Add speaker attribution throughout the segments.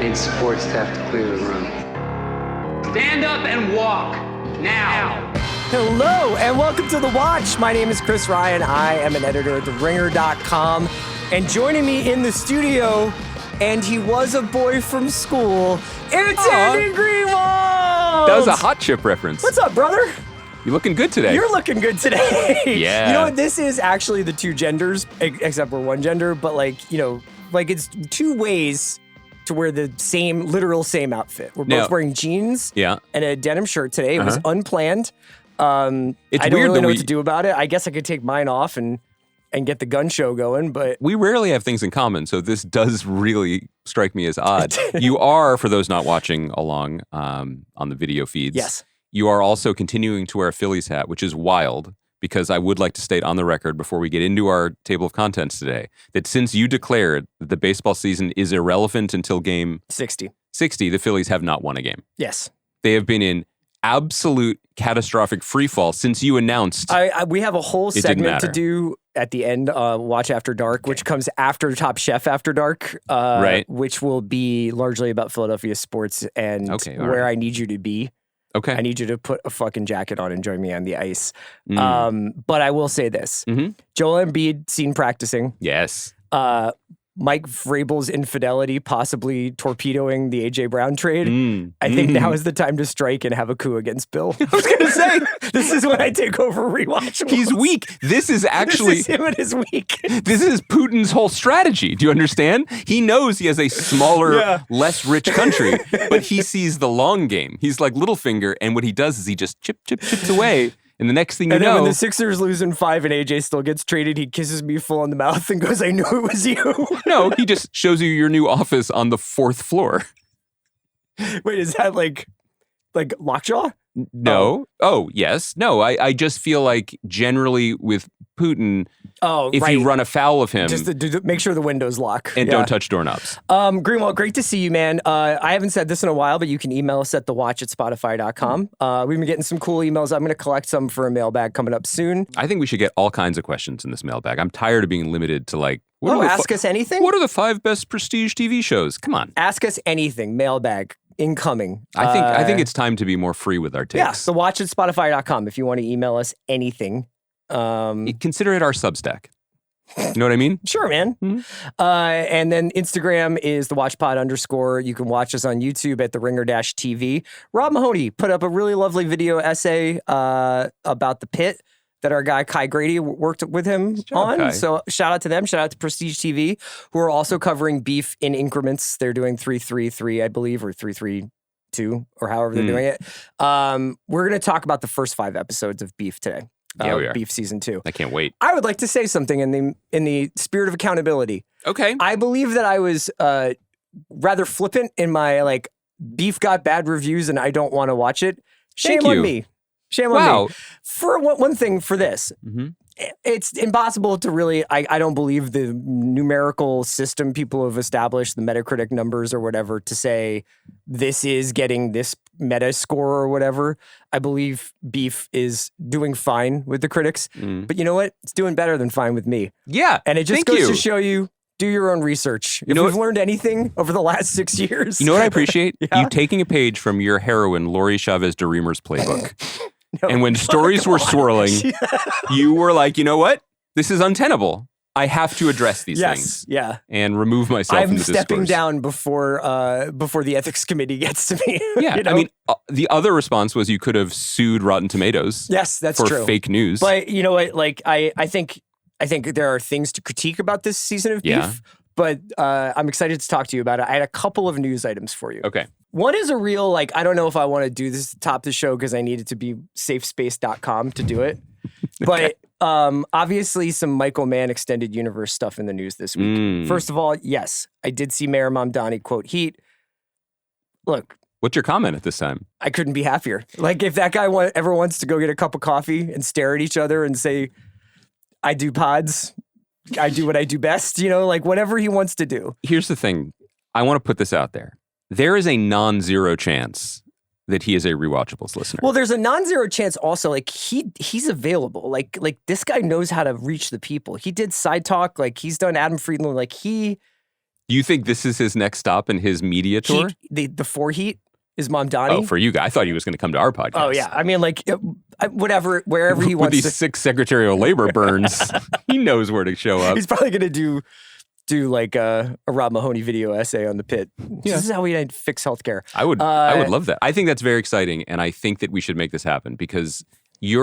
Speaker 1: need support staff to clear the room. Stand up and walk, now.
Speaker 2: Hello, and welcome to The Watch. My name is Chris Ryan. I am an editor at TheRinger.com. And joining me in the studio, and he was a boy from school, it's Andy Greenwald!
Speaker 3: That was a Hot Chip reference.
Speaker 2: What's up, brother?
Speaker 3: You're looking good today.
Speaker 2: You're looking good today.
Speaker 3: Yeah.
Speaker 2: You know what? This is actually the two genders, except for one gender, but it's two ways to wear the literal same outfit. We're both wearing jeans and a denim shirt today. It was unplanned.
Speaker 3: It's
Speaker 2: I don't
Speaker 3: weird
Speaker 2: really
Speaker 3: that
Speaker 2: know what to do about it. I guess I could take mine off and get the gun show going, but
Speaker 3: we rarely have things in common, so this does really strike me as odd. You are, for those not watching along on the video feeds,
Speaker 2: yes,
Speaker 3: you are also continuing to wear a Phillies hat, which is wild, because I would like to state on the record before we get into our table of contents today, that since you declared that the baseball season is irrelevant until game
Speaker 2: 60,
Speaker 3: the Phillies have not won a game.
Speaker 2: Yes.
Speaker 3: They have been in absolute catastrophic freefall since you announced.
Speaker 2: We have a whole segment to do at the end, Watch After Dark, which comes after Top Chef After Dark,
Speaker 3: right, which
Speaker 2: will be largely about Philadelphia sports and where I need you to be.
Speaker 3: Okay.
Speaker 2: I need you to put a fucking jacket on and join me on the ice. But I will say this. Joel Embiid seen practicing.
Speaker 3: Yes.
Speaker 2: Mike Vrabel's infidelity possibly torpedoing the A.J. Brown trade. I think now is the time to strike and have a coup against Bill.
Speaker 3: I was going to say.
Speaker 2: This is when I take over rewatchables.
Speaker 3: He's weak. This is actually.
Speaker 2: This is him at his weak.
Speaker 3: This is Putin's whole strategy. Do you understand? He knows he has a smaller, less rich country, but he sees the long game. He's like Littlefinger, and what he does is he just chips away. And the next thing you know,
Speaker 2: when the Sixers lose in 5 and AJ still gets traded, he kisses me full on the mouth and goes, "I knew it was you."
Speaker 3: No, he just shows you your new office on the 4th floor.
Speaker 2: Wait, is that like Lockjaw?
Speaker 3: No. Oh, yes. No, I just feel like generally with Putin, if you run afoul of him,
Speaker 2: just to make sure the windows lock
Speaker 3: and don't touch doorknobs.
Speaker 2: Greenwald, great to see you, man. I haven't said this in a while, but you can email us at thewatch@spotify.com. We've been getting some cool emails. I'm going to collect some for a mailbag coming up soon.
Speaker 3: I think we should get all kinds of questions in this mailbag. I'm tired of being limited to
Speaker 2: ask us anything.
Speaker 3: What are the 5 best prestige TV shows? Come on,
Speaker 2: ask us anything. Mailbag incoming.
Speaker 3: I think it's time to be more free with our takes.
Speaker 2: Yeah, thewatch@spotify.com if you want to email us anything.
Speaker 3: Consider it our Substack. You know what I mean?
Speaker 2: Sure, man. And then Instagram is thewatchpod_. You can watch us on YouTube at TheRinger-TV. Rob Mahoney put up a really lovely video essay about the pit that our guy Kai Grady worked with him on. Kai. So shout out to them. Shout out to Prestige TV, who are also covering beef in increments. They're doing 333, I believe, or 332, or however they're doing it. We're going to talk about the first 5 episodes of Beef today.
Speaker 3: Yeah, we are.
Speaker 2: Beef season 2.
Speaker 3: I can't wait.
Speaker 2: I would like to say something in the spirit of accountability.
Speaker 3: Okay.
Speaker 2: I believe that I was rather flippant in my Beef got bad reviews and I don't want to watch it. Shame on me. Shame on me. For one thing, for this, it's impossible to really. I don't believe the numerical system people have established, the Metacritic numbers or whatever, to say this is getting this meta score or whatever. I believe Beef is doing fine with the critics, but you know what? It's doing better than fine with me.
Speaker 3: Yeah,
Speaker 2: and it just goes to show you. Do your own research. If we've learned anything over the last 6 years.
Speaker 3: You know what I appreciate? You taking a page from your heroine, Lori Chavez de Reamer's playbook. And when stories were swirling, you were like, you know what? This is untenable. I have to address these things.
Speaker 2: Yeah.
Speaker 3: And remove myself from the discourse.
Speaker 2: I'm stepping down before the ethics committee gets to me.
Speaker 3: Yeah. I mean, the other response was you could have sued Rotten Tomatoes.
Speaker 2: Yes, that's
Speaker 3: for
Speaker 2: true.
Speaker 3: Fake news.
Speaker 2: But you know what? I think there are things to critique about this season of Beef. But I'm excited to talk to you about it. I had a couple of news items for you.
Speaker 3: Okay.
Speaker 2: One is a real, I don't know if I want to do this to top the show because I need it to be safespace.com to do it.
Speaker 3: Okay.
Speaker 2: But obviously some Michael Mann extended universe stuff in the news this week. First of all, yes, I did see Mayor Mamdani quote Heat. Look.
Speaker 3: What's your comment at this time?
Speaker 2: I couldn't be happier. If that guy ever wants to go get a cup of coffee and stare at each other and say, I do pods, I do what I do best, whatever he wants to do.
Speaker 3: Here's the thing. I want to put this out there. There is a non-zero chance that he is a Rewatchables listener.
Speaker 2: Well, there's a non-zero chance also. He's available. Like this guy knows how to reach the people. He did Side Talk. He's done Adam Friedland. He
Speaker 3: Do you think this is his next stop in his media tour?
Speaker 2: The For Heat is Mamdani.
Speaker 3: Oh, for you guys. I thought he was going to come to our podcast.
Speaker 2: Oh, yeah. I mean, like, whatever, wherever he wants
Speaker 3: With these 6 secretarial labor burns, he knows where to show up.
Speaker 2: He's probably going to do like a Rob Mahoney video essay on the pit.
Speaker 3: Yeah.
Speaker 2: This is how we fix healthcare.
Speaker 3: I would love that. I think that's very exciting, and I think that we should make this happen because you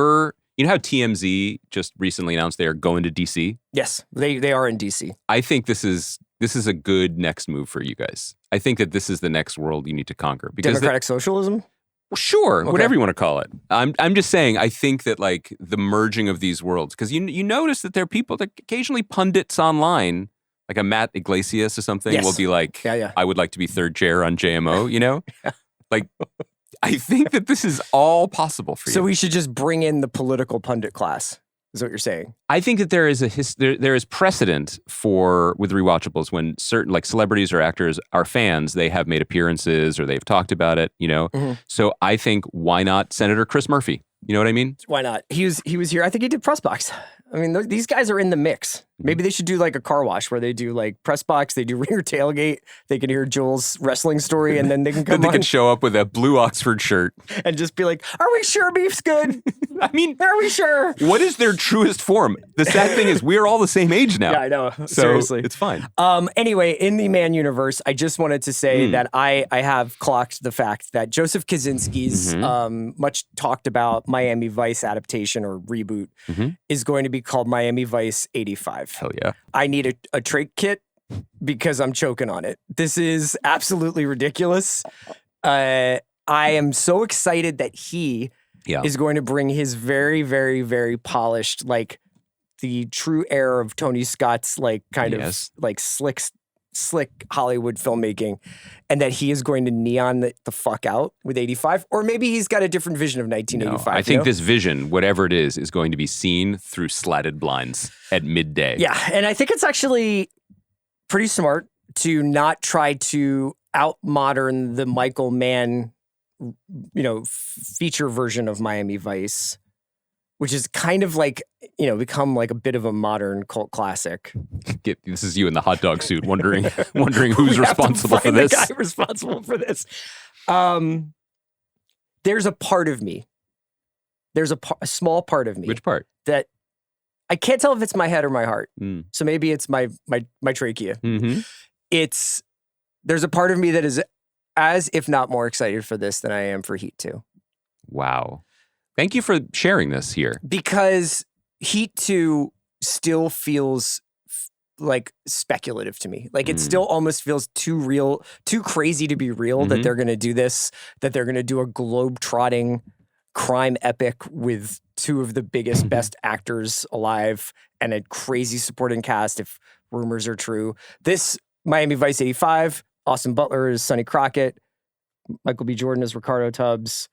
Speaker 3: know how TMZ just recently announced they are going to DC?
Speaker 2: Yes, they are in DC.
Speaker 3: I think this is a good next move for you guys. I think that this is the next world you need to conquer. Because
Speaker 2: Democratic socialism?
Speaker 3: Sure,
Speaker 2: Okay.
Speaker 3: whatever you want to call it. I'm just saying, I think that like the merging of these worlds, because you notice that there are people that occasionally pundits online, like a Matt Iglesias or something,
Speaker 2: Yes.
Speaker 3: will be like,
Speaker 2: Yeah.
Speaker 3: I would like to be third chair on JMO, you know? Like, I think that this is all possible for you.
Speaker 2: So we should just bring in the political pundit class, is what you're saying?
Speaker 3: I think that there is there is precedent with rewatchables when certain like celebrities or actors are fans, they have made appearances or they've talked about it, you know?
Speaker 2: Mm-hmm.
Speaker 3: So I think why not Senator Chris Murphy? You know what I mean?
Speaker 2: Why not? He was here. I think he did press box. I mean, these guys are in the mix. Maybe they should do like a car wash where they do like press box, they do Ringer Tailgate, they can hear Joel's wrestling story, and then they can come
Speaker 3: Then they
Speaker 2: on
Speaker 3: could show up with a blue Oxford shirt.
Speaker 2: and just be like, "Are we sure beef's good?
Speaker 3: I mean,
Speaker 2: Are we sure?"
Speaker 3: what is their truest form? The sad thing is we're all the same age now.
Speaker 2: Yeah, I know.
Speaker 3: So
Speaker 2: Seriously.
Speaker 3: it's fine.
Speaker 2: Anyway, in the Mann universe, I just wanted to say that I have clocked the fact that Joseph Kosinski's much talked about Miami Vice adaptation or reboot is going to be called Miami Vice 85.
Speaker 3: Hell yeah.
Speaker 2: I need a trait kit because I'm choking on it. This is absolutely ridiculous. I am so excited that he is going to bring his very, very, very polished, like the true air of Tony Scott's like kind of like slick Hollywood filmmaking, and that he is going to neon the fuck out with 85, or maybe he's got a different vision of 1985.
Speaker 3: No, I think this vision, whatever it is going to be seen through slatted blinds at midday.
Speaker 2: Yeah, and I think it's actually pretty smart to not try to out-modern the Michael Mann, feature version of Miami Vice, which is kind of like, become like a bit of a modern cult classic.
Speaker 3: This is you in the hot dog suit wondering who's responsible for this.
Speaker 2: The guy responsible for this. There's a part of me. There's a small part of me.
Speaker 3: Which part?
Speaker 2: That I can't tell if it's my head or my heart. So maybe it's my trachea.
Speaker 3: Mm-hmm.
Speaker 2: There's a part of me that is as, if not more excited for this than I am for Heat 2.
Speaker 3: Wow. Thank you for sharing this here.
Speaker 2: Because Heat 2 still feels like speculative to me. Like it still almost feels too real, too crazy to be real that they're going to do this, that they're going to do a globe-trotting crime epic with two of the biggest, best actors alive and a crazy supporting cast if rumors are true. This Miami Vice 85, Austin Butler is Sonny Crockett, Michael B. Jordan is Ricardo Tubbs.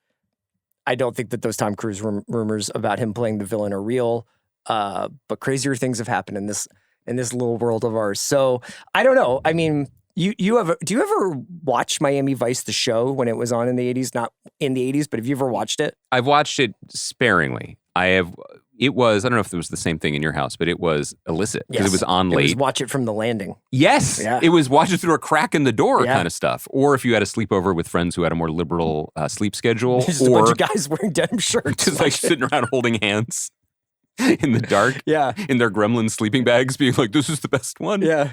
Speaker 2: I don't think that those Tom Cruise rumors about him playing the villain are real, but crazier things have happened in this little world of ours. So I don't know. I mean, do you ever watch Miami Vice the show when it was on in the 80s? Not in the 80s, but have you ever watched it?
Speaker 3: I've watched it sparingly. It was, I don't know if it was the same thing in your house, but it was illicit because it was on late.
Speaker 2: It was watch it from the landing.
Speaker 3: Yes.
Speaker 2: Yeah.
Speaker 3: It was watch it through a crack in the door kind of stuff. Or if you had a sleepover with friends who had a more liberal sleep schedule.
Speaker 2: Just a bunch of guys wearing denim shirts.
Speaker 3: Just like sitting around holding hands in the dark.
Speaker 2: Yeah.
Speaker 3: In their gremlin sleeping bags being like, this is the best one.
Speaker 2: Yeah.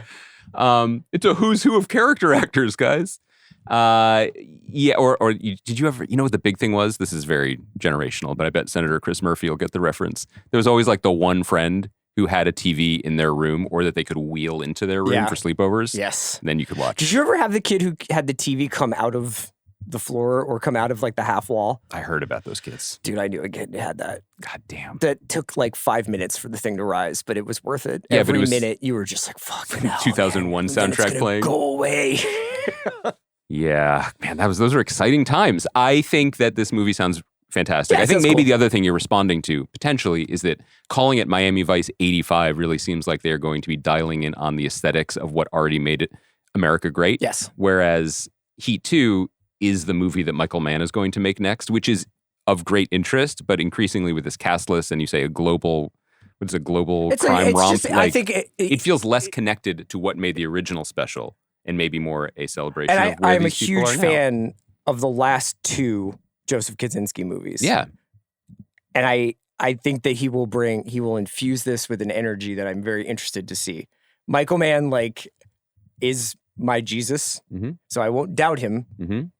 Speaker 3: It's a who's who of character actors, guys. Yeah, or did you ever, what the big thing was? This is very generational, but I bet Senator Chris Murphy will get the reference. There was always like the one friend who had a TV in their room or that they could wheel into their room for sleepovers.
Speaker 2: Yes.
Speaker 3: And then you could watch.
Speaker 2: Did you ever have the kid who had the TV come out of the floor or come out of like the half wall?
Speaker 3: I heard about those kids.
Speaker 2: Dude, I knew a kid had that.
Speaker 3: God damn.
Speaker 2: That took like 5 minutes for the thing to rise, but it was worth it.
Speaker 3: Yeah,
Speaker 2: Every minute you were just like, fuck.
Speaker 3: 2001 soundtrack playing.
Speaker 2: Go away.
Speaker 3: Yeah, man, those are exciting times. I think that this movie sounds fantastic.
Speaker 2: Yeah,
Speaker 3: I think maybe
Speaker 2: cool.
Speaker 3: the other thing you're responding to potentially is that calling it Miami Vice 85 really seems like they're going to be dialing in on the aesthetics of what already made it America great.
Speaker 2: Yes.
Speaker 3: Whereas Heat 2 is the movie that Michael Mann is going to make next, which is of great interest, but increasingly with this cast list and you say a global crime romp.
Speaker 2: I think
Speaker 3: it feels less connected to what made the original special. and maybe more a celebration
Speaker 2: And
Speaker 3: of where
Speaker 2: I'm a
Speaker 3: these people
Speaker 2: huge
Speaker 3: are
Speaker 2: fan of the last two Joseph Kosinski movies.
Speaker 3: Yeah.
Speaker 2: And I think that he will infuse this with an energy that I'm very interested to see. Michael Mann, like, is my Jesus, so I won't doubt him.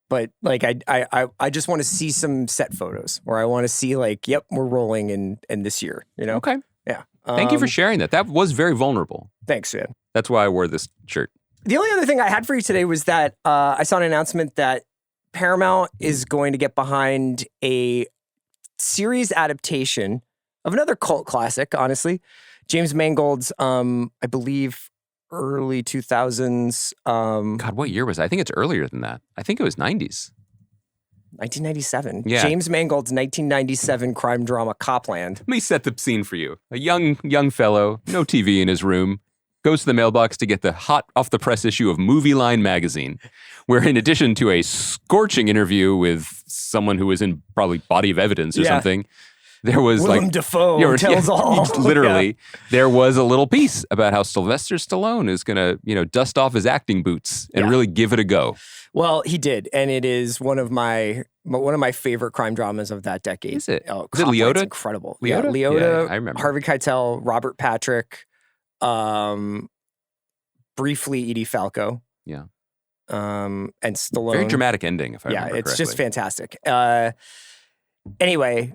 Speaker 2: But like, I just want to see some set photos, or I want to see like, yep, we're rolling in this year. You know?
Speaker 3: Okay.
Speaker 2: Yeah.
Speaker 3: Thank you for sharing that. That was very vulnerable.
Speaker 2: Thanks, man.
Speaker 3: That's why I wore this shirt.
Speaker 2: The only other thing I had for you today was that I saw an announcement that Paramount is going to get behind a series adaptation of another cult classic, honestly. James Mangold's, I believe, early 2000s.
Speaker 3: God, what year was that? I think it's earlier than that. I think it was 90s.
Speaker 2: 1997.
Speaker 3: Yeah.
Speaker 2: James Mangold's 1997 crime drama Copland.
Speaker 3: Let me set the scene for you. A young fellow, no TV in his room, goes to the mailbox to get the hot off the press issue of Movie Line magazine, where in addition to a scorching interview with someone who was in probably Body of Evidence or something, there was
Speaker 2: Willem Dafoe tells all.
Speaker 3: Literally, there was a little piece about how Sylvester Stallone is going to, dust off his acting boots and really give it a go.
Speaker 2: Well, he did, and it is one of my favorite crime dramas of that decade.
Speaker 3: Is it?
Speaker 2: Oh,
Speaker 3: is it Leota?
Speaker 2: Incredible.
Speaker 3: Leota?
Speaker 2: Yeah, Leota.
Speaker 3: Yeah, I remember.
Speaker 2: Harvey Keitel, Robert Patrick, briefly Edie Falco.
Speaker 3: Yeah.
Speaker 2: And Stallone.
Speaker 3: Very dramatic ending, if I remember correctly.
Speaker 2: Yeah, it's just fantastic. Anyway,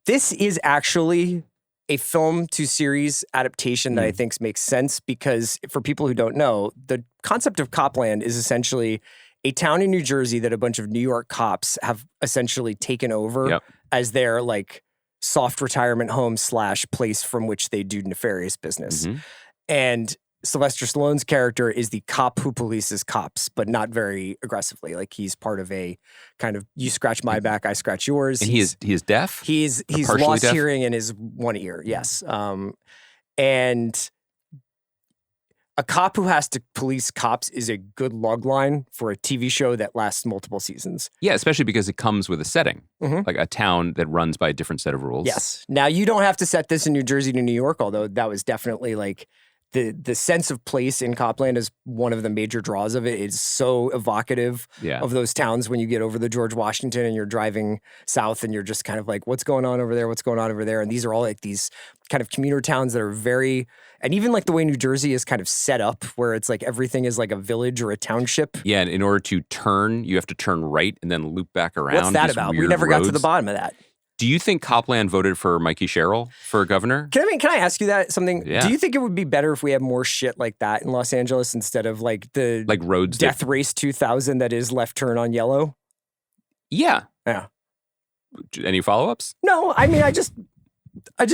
Speaker 2: this is actually a film to series adaptation that I think makes sense because for people who don't know, the concept of Copland is essentially a town in New Jersey that a bunch of New York cops have essentially taken over as their like soft retirement home / place from which they do nefarious business. And Sylvester Stallone's character is the cop who polices cops, but not very aggressively. Like he's part of a kind of you scratch my back, I scratch yours.
Speaker 3: And he is deaf?
Speaker 2: He's lost deaf? Hearing in his one ear, yes. And a cop who has to police cops is a good log line for a TV show that lasts multiple seasons.
Speaker 3: Yeah, especially because it comes with a setting, like a town that runs by a different set of rules.
Speaker 2: Yes. Now, you don't have to set this in New Jersey to New York, although that was definitely like the sense of place in Copland is one of the major draws of it. It's so evocative of those towns when you get over the George Washington and you're driving south and you're just kind of like, what's going on over there? What's going on over there? And these are all like these kind of commuter towns that are very, and even like the way New Jersey is kind of set up where it's like everything is like a village or a township.
Speaker 3: Yeah, and in order to turn, you have to turn right and then loop back around.
Speaker 2: What's that about? We never got to the bottom of that.
Speaker 3: Do you think Copland voted for Mikey Sherrill for governor?
Speaker 2: Can I ask you that something?
Speaker 3: Yeah.
Speaker 2: Do you think it would be better if we had more shit like that in Los Angeles instead of like the
Speaker 3: roads
Speaker 2: Death Race 2000 that is left turn on yellow?
Speaker 3: Yeah.
Speaker 2: Yeah.
Speaker 3: Any follow-ups?
Speaker 2: No, I mean I just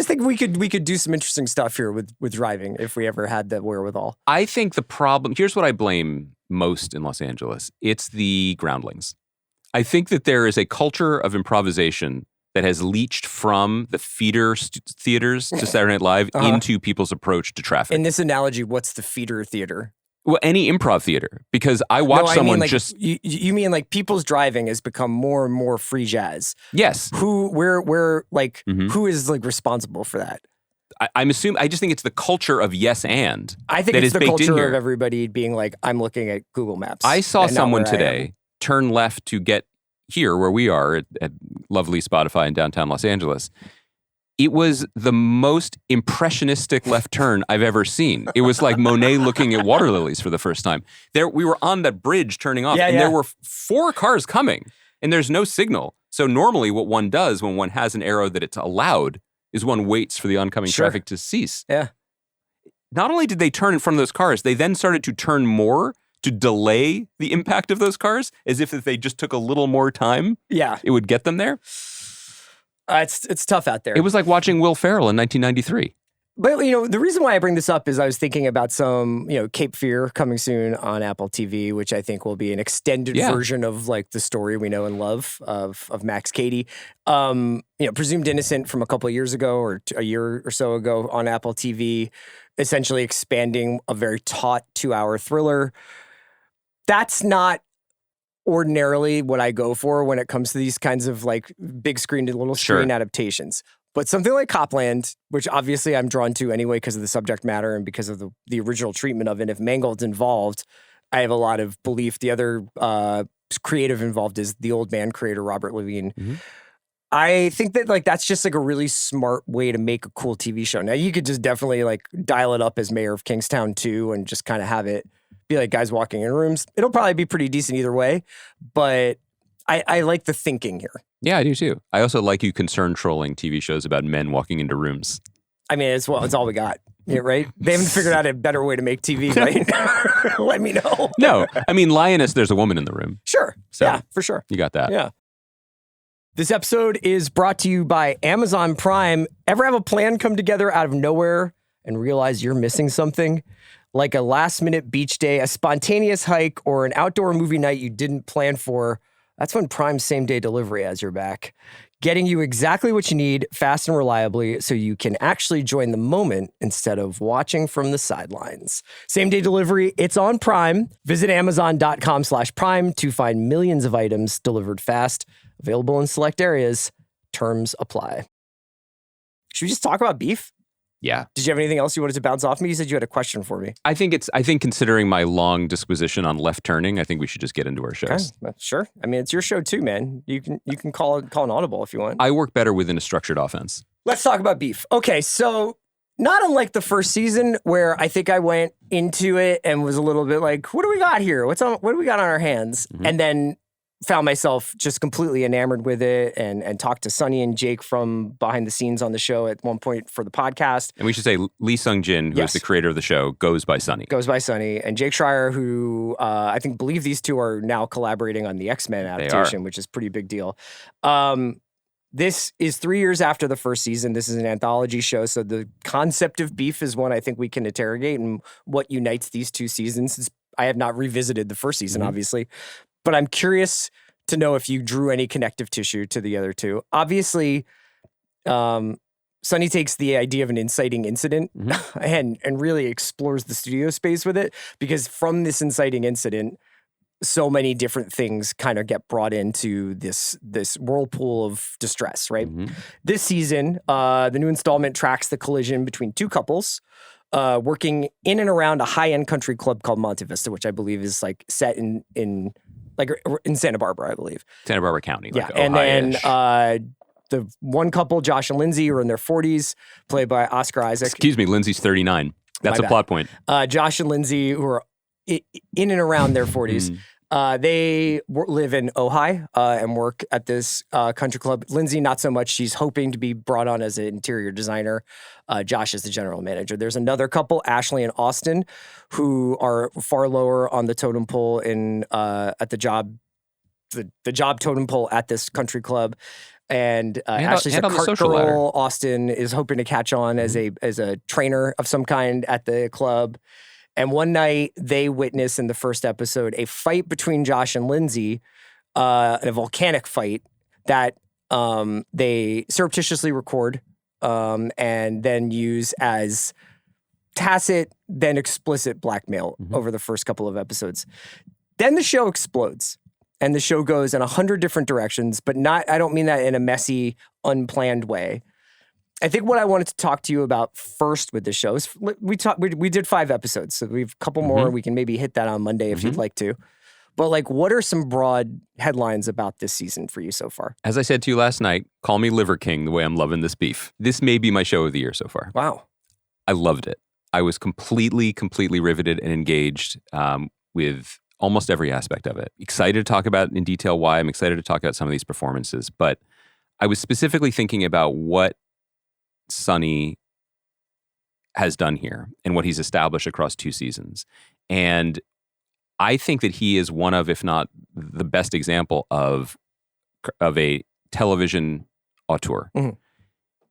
Speaker 2: think we could do some interesting stuff here with driving if we ever had the wherewithal.
Speaker 3: I think the problem, here's what I blame most in Los Angeles. It's the groundlings. I think that there is a culture of improvisation that has leached from the feeder theaters to Saturday Night Live into people's approach to traffic.
Speaker 2: In this analogy, what's the feeder theater?
Speaker 3: Well, any improv theater, because I watch someone
Speaker 2: like,
Speaker 3: just...
Speaker 2: You mean like people's driving has become more and more free jazz?
Speaker 3: Yes.
Speaker 2: Who is like responsible for that?
Speaker 3: I'm assuming, I just think it's the culture of yes and.
Speaker 2: I think it's the culture of everybody being like, I'm looking at Google Maps.
Speaker 3: I saw someone today turn left to get here where we are at lovely Spotify in downtown Los Angeles. It was the most impressionistic left turn I've ever seen. It was like Monet looking at water lilies for the first time. We were on that bridge turning off, and there were 4 cars coming, and there's no signal. So normally what one does when one has an arrow that it's allowed is one waits for the oncoming traffic to cease.
Speaker 2: Yeah.
Speaker 3: Not only did they turn in front of those cars, they then started to turn more to delay the impact of those cars, as if they just took a little more time, it would get them there.
Speaker 2: It's tough out there.
Speaker 3: It was like watching Will Ferrell in 1993.
Speaker 2: But, the reason why I bring this up is I was thinking about some, Cape Fear coming soon on Apple TV, which I think will be an extended version of like the story we know and love of Max Cady. Presumed Innocent from a couple of years ago or a year or so ago on Apple TV, essentially expanding a very taut 2-hour thriller. That's not ordinarily what I go for when it comes to these kinds of like big screen to little screen adaptations. But something like Copland, which obviously I'm drawn to anyway because of the subject matter and because of the original treatment of it. If Mangold's involved, I have a lot of belief. The other creative involved is the Old Man creator, Robert Levine.
Speaker 3: Mm-hmm.
Speaker 2: I think that like that's just like a really smart way to make a cool TV show. Now you could just definitely like dial it up as Mayor of Kingstown 2 and just kind of have it be like guys walking in rooms. It'll probably be pretty decent either way, but I like the thinking here.
Speaker 3: Yeah, I do too. I also like you concern trolling TV shows about men walking into rooms.
Speaker 2: I mean, it's all we got. Yeah, right? They haven't figured out a better way to make TV, right? Let me know.
Speaker 3: No, I mean, Lioness, there's a woman in the room.
Speaker 2: Sure.
Speaker 3: So
Speaker 2: yeah, for sure.
Speaker 3: You got that.
Speaker 2: Yeah. This episode is brought to you by Amazon Prime. Ever have a plan come together out of nowhere and realize you're missing something? Like a last-minute beach day, a spontaneous hike, or an outdoor movie night you didn't plan for? That's when Prime's same-day delivery has your back. Getting you exactly what you need, fast and reliably, so you can actually join the moment instead of watching from the sidelines. Same-day delivery, it's on Prime. Visit Amazon.com/Prime to find millions of items delivered fast. Available in select areas. Terms apply. Should we just talk about beef?
Speaker 3: Yeah.
Speaker 2: Did you have anything else you wanted to bounce off me? You said you had a question for me.
Speaker 3: I think considering my long disquisition on left turning, I think we should just get into our shows.
Speaker 2: Okay. Sure. I mean, it's your show too, man. You can call an audible if you want.
Speaker 3: I work better within a structured offense.
Speaker 2: Let's talk about beef. Okay, so not unlike the first season where I think I went into it and was a little bit like, what do we got here? What do we got on our hands? Mm-hmm. And then found myself just completely enamored with it and talked to Sonny and Jake from behind the scenes on the show at one point for the podcast.
Speaker 3: And we should say Lee Sung-jin, who is the creator of the show, goes by Sonny.
Speaker 2: Goes by Sonny. And Jake Schreier, who I believe these two are now collaborating on the X-Men adaptation, which is a pretty big deal. This is 3 years after the first season. This is an anthology show. So the concept of beef is one I think we can interrogate and what unites these two seasons. I have not revisited the first season, obviously. But I'm curious to know if you drew any connective tissue to the other two. Obviously, Sonny takes the idea of an inciting incident and really explores the studio space with it, because from this inciting incident, so many different things kind of get brought into this whirlpool of distress, right? Mm-hmm. This season, the new installment tracks the collision between two couples working in and around a high-end country club called Monte Vista, which I believe is like set in Santa Barbara, I believe.
Speaker 3: Santa Barbara County, like
Speaker 2: yeah.
Speaker 3: Ohio-ish.
Speaker 2: And then the one couple, Josh and Lindsay, who are in their 40s, played by Oscar Isaac.
Speaker 3: Excuse me, Lindsay's 39. That's a plot point.
Speaker 2: Josh and Lindsay, who are in and around their 40s. They live in Ojai and work at this country club. Lindsay, not so much. She's hoping to be brought on as an interior designer. Josh is the general manager. There's another couple, Ashley and Austin, who are far lower on the totem pole at the job totem pole at this country club. And Ashley's a cart girl. Austin is hoping to catch on as a trainer of some kind at the club. And one night they witness in the first episode a fight between Josh and Lindsay, a volcanic fight that they surreptitiously record and then use as tacit, then explicit blackmail over the first couple of episodes. Then the show explodes. And the show goes in 100 different directions, but I don't mean that in a messy, unplanned way. I think what I wanted to talk to you about first with the show is we did 5 episodes, so we have a couple more. We can maybe hit that on Monday if you'd like to. But like, what are some broad headlines about this season for you so far?
Speaker 3: As I said to you last night, call me Liver King the way I'm loving this beef. This may be my show of the year so far.
Speaker 2: Wow.
Speaker 3: I loved it. I was completely riveted and engaged with almost every aspect of it. Excited to talk about in detail why. I'm excited to talk about some of these performances. But I was specifically thinking about what Sonny has done here and what he's established across 2 seasons. And I think that he is one of, if not the best example of a television auteur.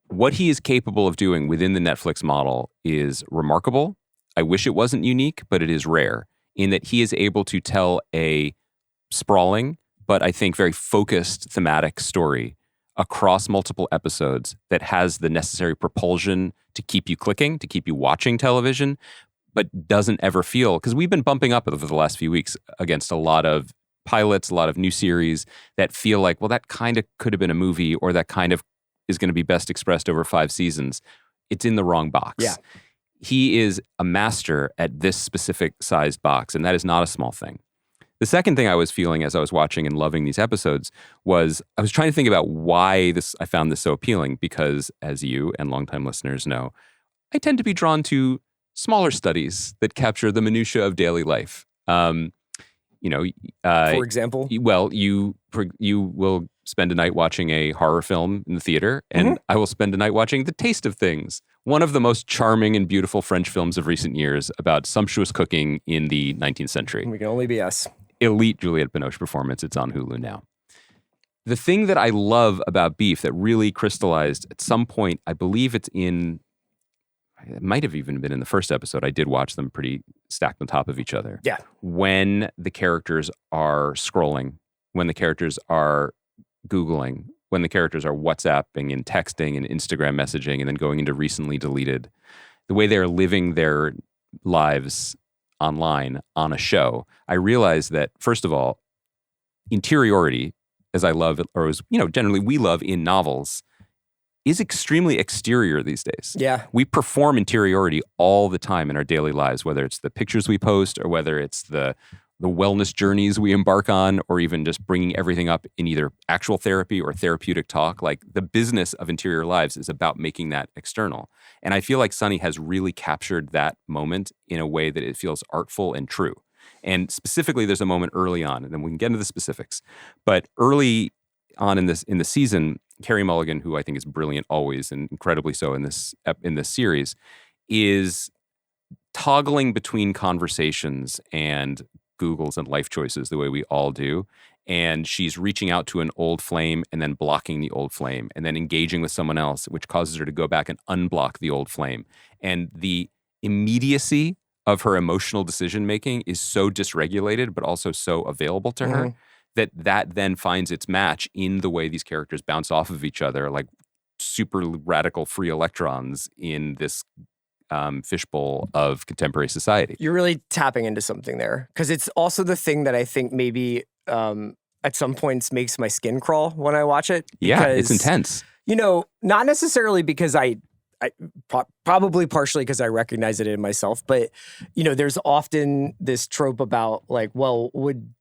Speaker 3: What he is capable of doing within the Netflix model is remarkable. I wish it wasn't unique, but it is rare in that he is able to tell a sprawling, but I think very focused thematic story across multiple episodes that has the necessary propulsion to keep you clicking, to keep you watching television, but doesn't ever feel, because we've been bumping up over the last few weeks against a lot of pilots, a lot of new series that feel like, well, that kind of could have been a movie, or that kind of is going to be best expressed over 5 seasons, it's in the wrong box.
Speaker 2: Yeah.
Speaker 3: He is a master at this specific sized box, and that is not a small thing. The second thing I was feeling as I was watching and loving these episodes was I was trying to think about why I found this so appealing, because as you and longtime listeners know, I tend to be drawn to smaller studies that capture the minutia of daily life. For
Speaker 2: example?
Speaker 3: Well, you will spend a night watching a horror film in the theater, and I will spend a night watching The Taste of Things, one of the most charming and beautiful French films of recent years about sumptuous cooking in the 19th century.
Speaker 2: We can only be us.
Speaker 3: Elite Juliette Binoche performance. It's on Hulu now. The thing that I love about Beef that really crystallized at some point, I believe it might have even been in the first episode. I did watch them pretty stacked on top of each other.
Speaker 2: Yeah.
Speaker 3: When the characters are scrolling, when the characters are Googling, when the characters are WhatsApping and texting and Instagram messaging and then going into recently deleted, the way they're living their lives online on a show, I realized that, first of all, interiority, as I love, or as generally we love in novels, is extremely exterior these days.
Speaker 2: Yeah.
Speaker 3: We perform interiority all the time in our daily lives, whether it's the pictures we post or whether it's the wellness journeys we embark on, or even just bringing everything up in either actual therapy or therapeutic talk. Like, the business of interior lives is about making that external. And I feel like Sunny has really captured that moment in a way that it feels artful and true. And specifically, there's a moment early on, and then we can get into the specifics. But early on in the season, Carey Mulligan, who I think is brilliant always and incredibly so in this series, is toggling between conversations and Googles and life choices the way we all do. And she's reaching out to an old flame and then blocking the old flame and then engaging with someone else, which causes her to go back and unblock the old flame. And the immediacy of her emotional decision-making is so dysregulated, but also so available to her that then finds its match in the way these characters bounce off of each other like super radical free electrons in this fishbowl of contemporary society.
Speaker 2: You're really tapping into something there, because it's also the thing that I think maybe at some points makes my skin crawl when I watch it.
Speaker 3: Yeah, it's intense.
Speaker 2: Not necessarily because I probably partially because I recognize it in myself, but there's often this trope about like, well, would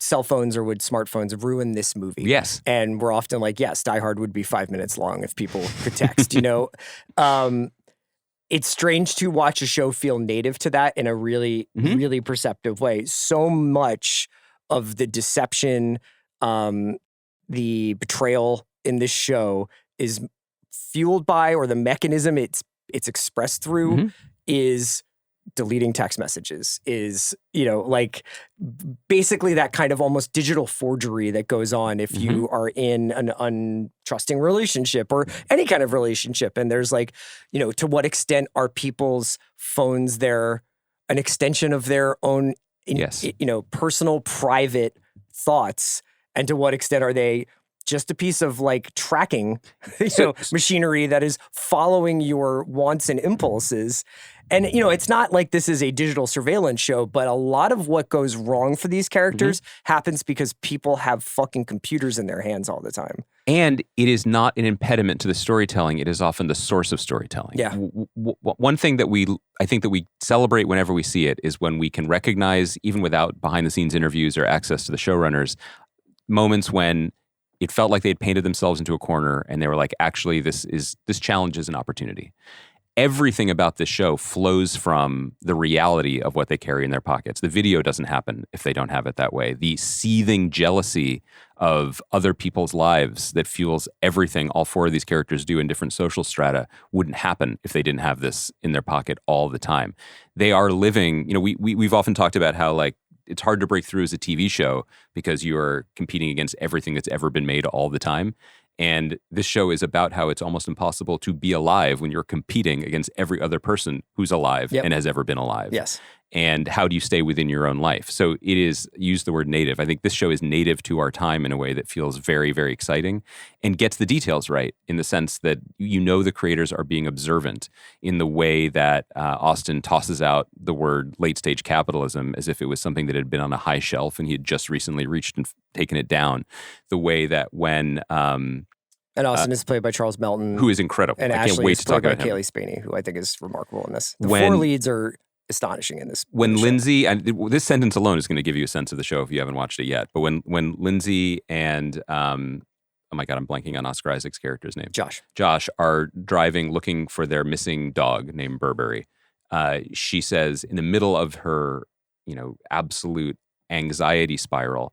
Speaker 2: cell phones or would smartphones have ruined this movie?
Speaker 3: Yes.
Speaker 2: And we're often like, yes, Die Hard would be 5 minutes long if people could text, It's strange to watch a show feel native to that in a really, really perceptive way. So much of the deception, the betrayal in this show is fueled by, or the mechanism it's expressed through is deleting text messages, is, basically that kind of almost digital forgery that goes on if you are in an untrusting relationship or any kind of relationship. And there's like, to what extent are people's phones an extension of their own, personal, private thoughts? And to what extent are they just a piece of like tracking, machinery that is following your wants and impulses? And, it's not like this is a digital surveillance show, but a lot of what goes wrong for these characters happens because people have fucking computers in their hands all the time.
Speaker 3: And it is not an impediment to the storytelling. It is often the source of storytelling.
Speaker 2: Yeah.
Speaker 3: One thing that I think that we celebrate whenever we see it is when we can recognize, even without behind the scenes interviews or access to the showrunners, moments when it felt like they had painted themselves into a corner and they were like, actually, this challenge is an opportunity. Everything about this show flows from the reality of what they carry in their pockets. The video doesn't happen if they don't have it that way. The seething jealousy of other people's lives that fuels everything all 4 of these characters do in different social strata wouldn't happen if they didn't have this in their pocket all the time. They are living, we've often talked about how like it's hard to break through as a TV show because you are competing against everything that's ever been made all the time. And this show is about how it's almost impossible to be alive when you're competing against every other person who's alive and has ever been alive.
Speaker 2: Yes.
Speaker 3: And how do you stay within your own life? So it is, use the word native. I think this show is native to our time in a way that feels very, very exciting and gets the details right in the sense that the creators are being observant in the way that Austin tosses out the word late stage capitalism as if it was something that had been on a high shelf and he had just recently reached and taken it down. The way that when
Speaker 2: And Austin is played by Charles Melton,
Speaker 3: who is incredible.
Speaker 2: And
Speaker 3: I
Speaker 2: Ashley
Speaker 3: can't wait
Speaker 2: is
Speaker 3: to talk
Speaker 2: played
Speaker 3: about
Speaker 2: by
Speaker 3: him.
Speaker 2: Kaylee Spaney, who I think is remarkable in this. The 4 leads are astonishing in this.
Speaker 3: When
Speaker 2: show.
Speaker 3: Lindsay, and this sentence alone is going to give you a sense of the show if you haven't watched it yet. But when Lindsay and oh my God, I'm blanking on Oscar Isaac's character's name. Josh are driving looking for their missing dog named Burberry. She says in the middle of her, absolute anxiety spiral,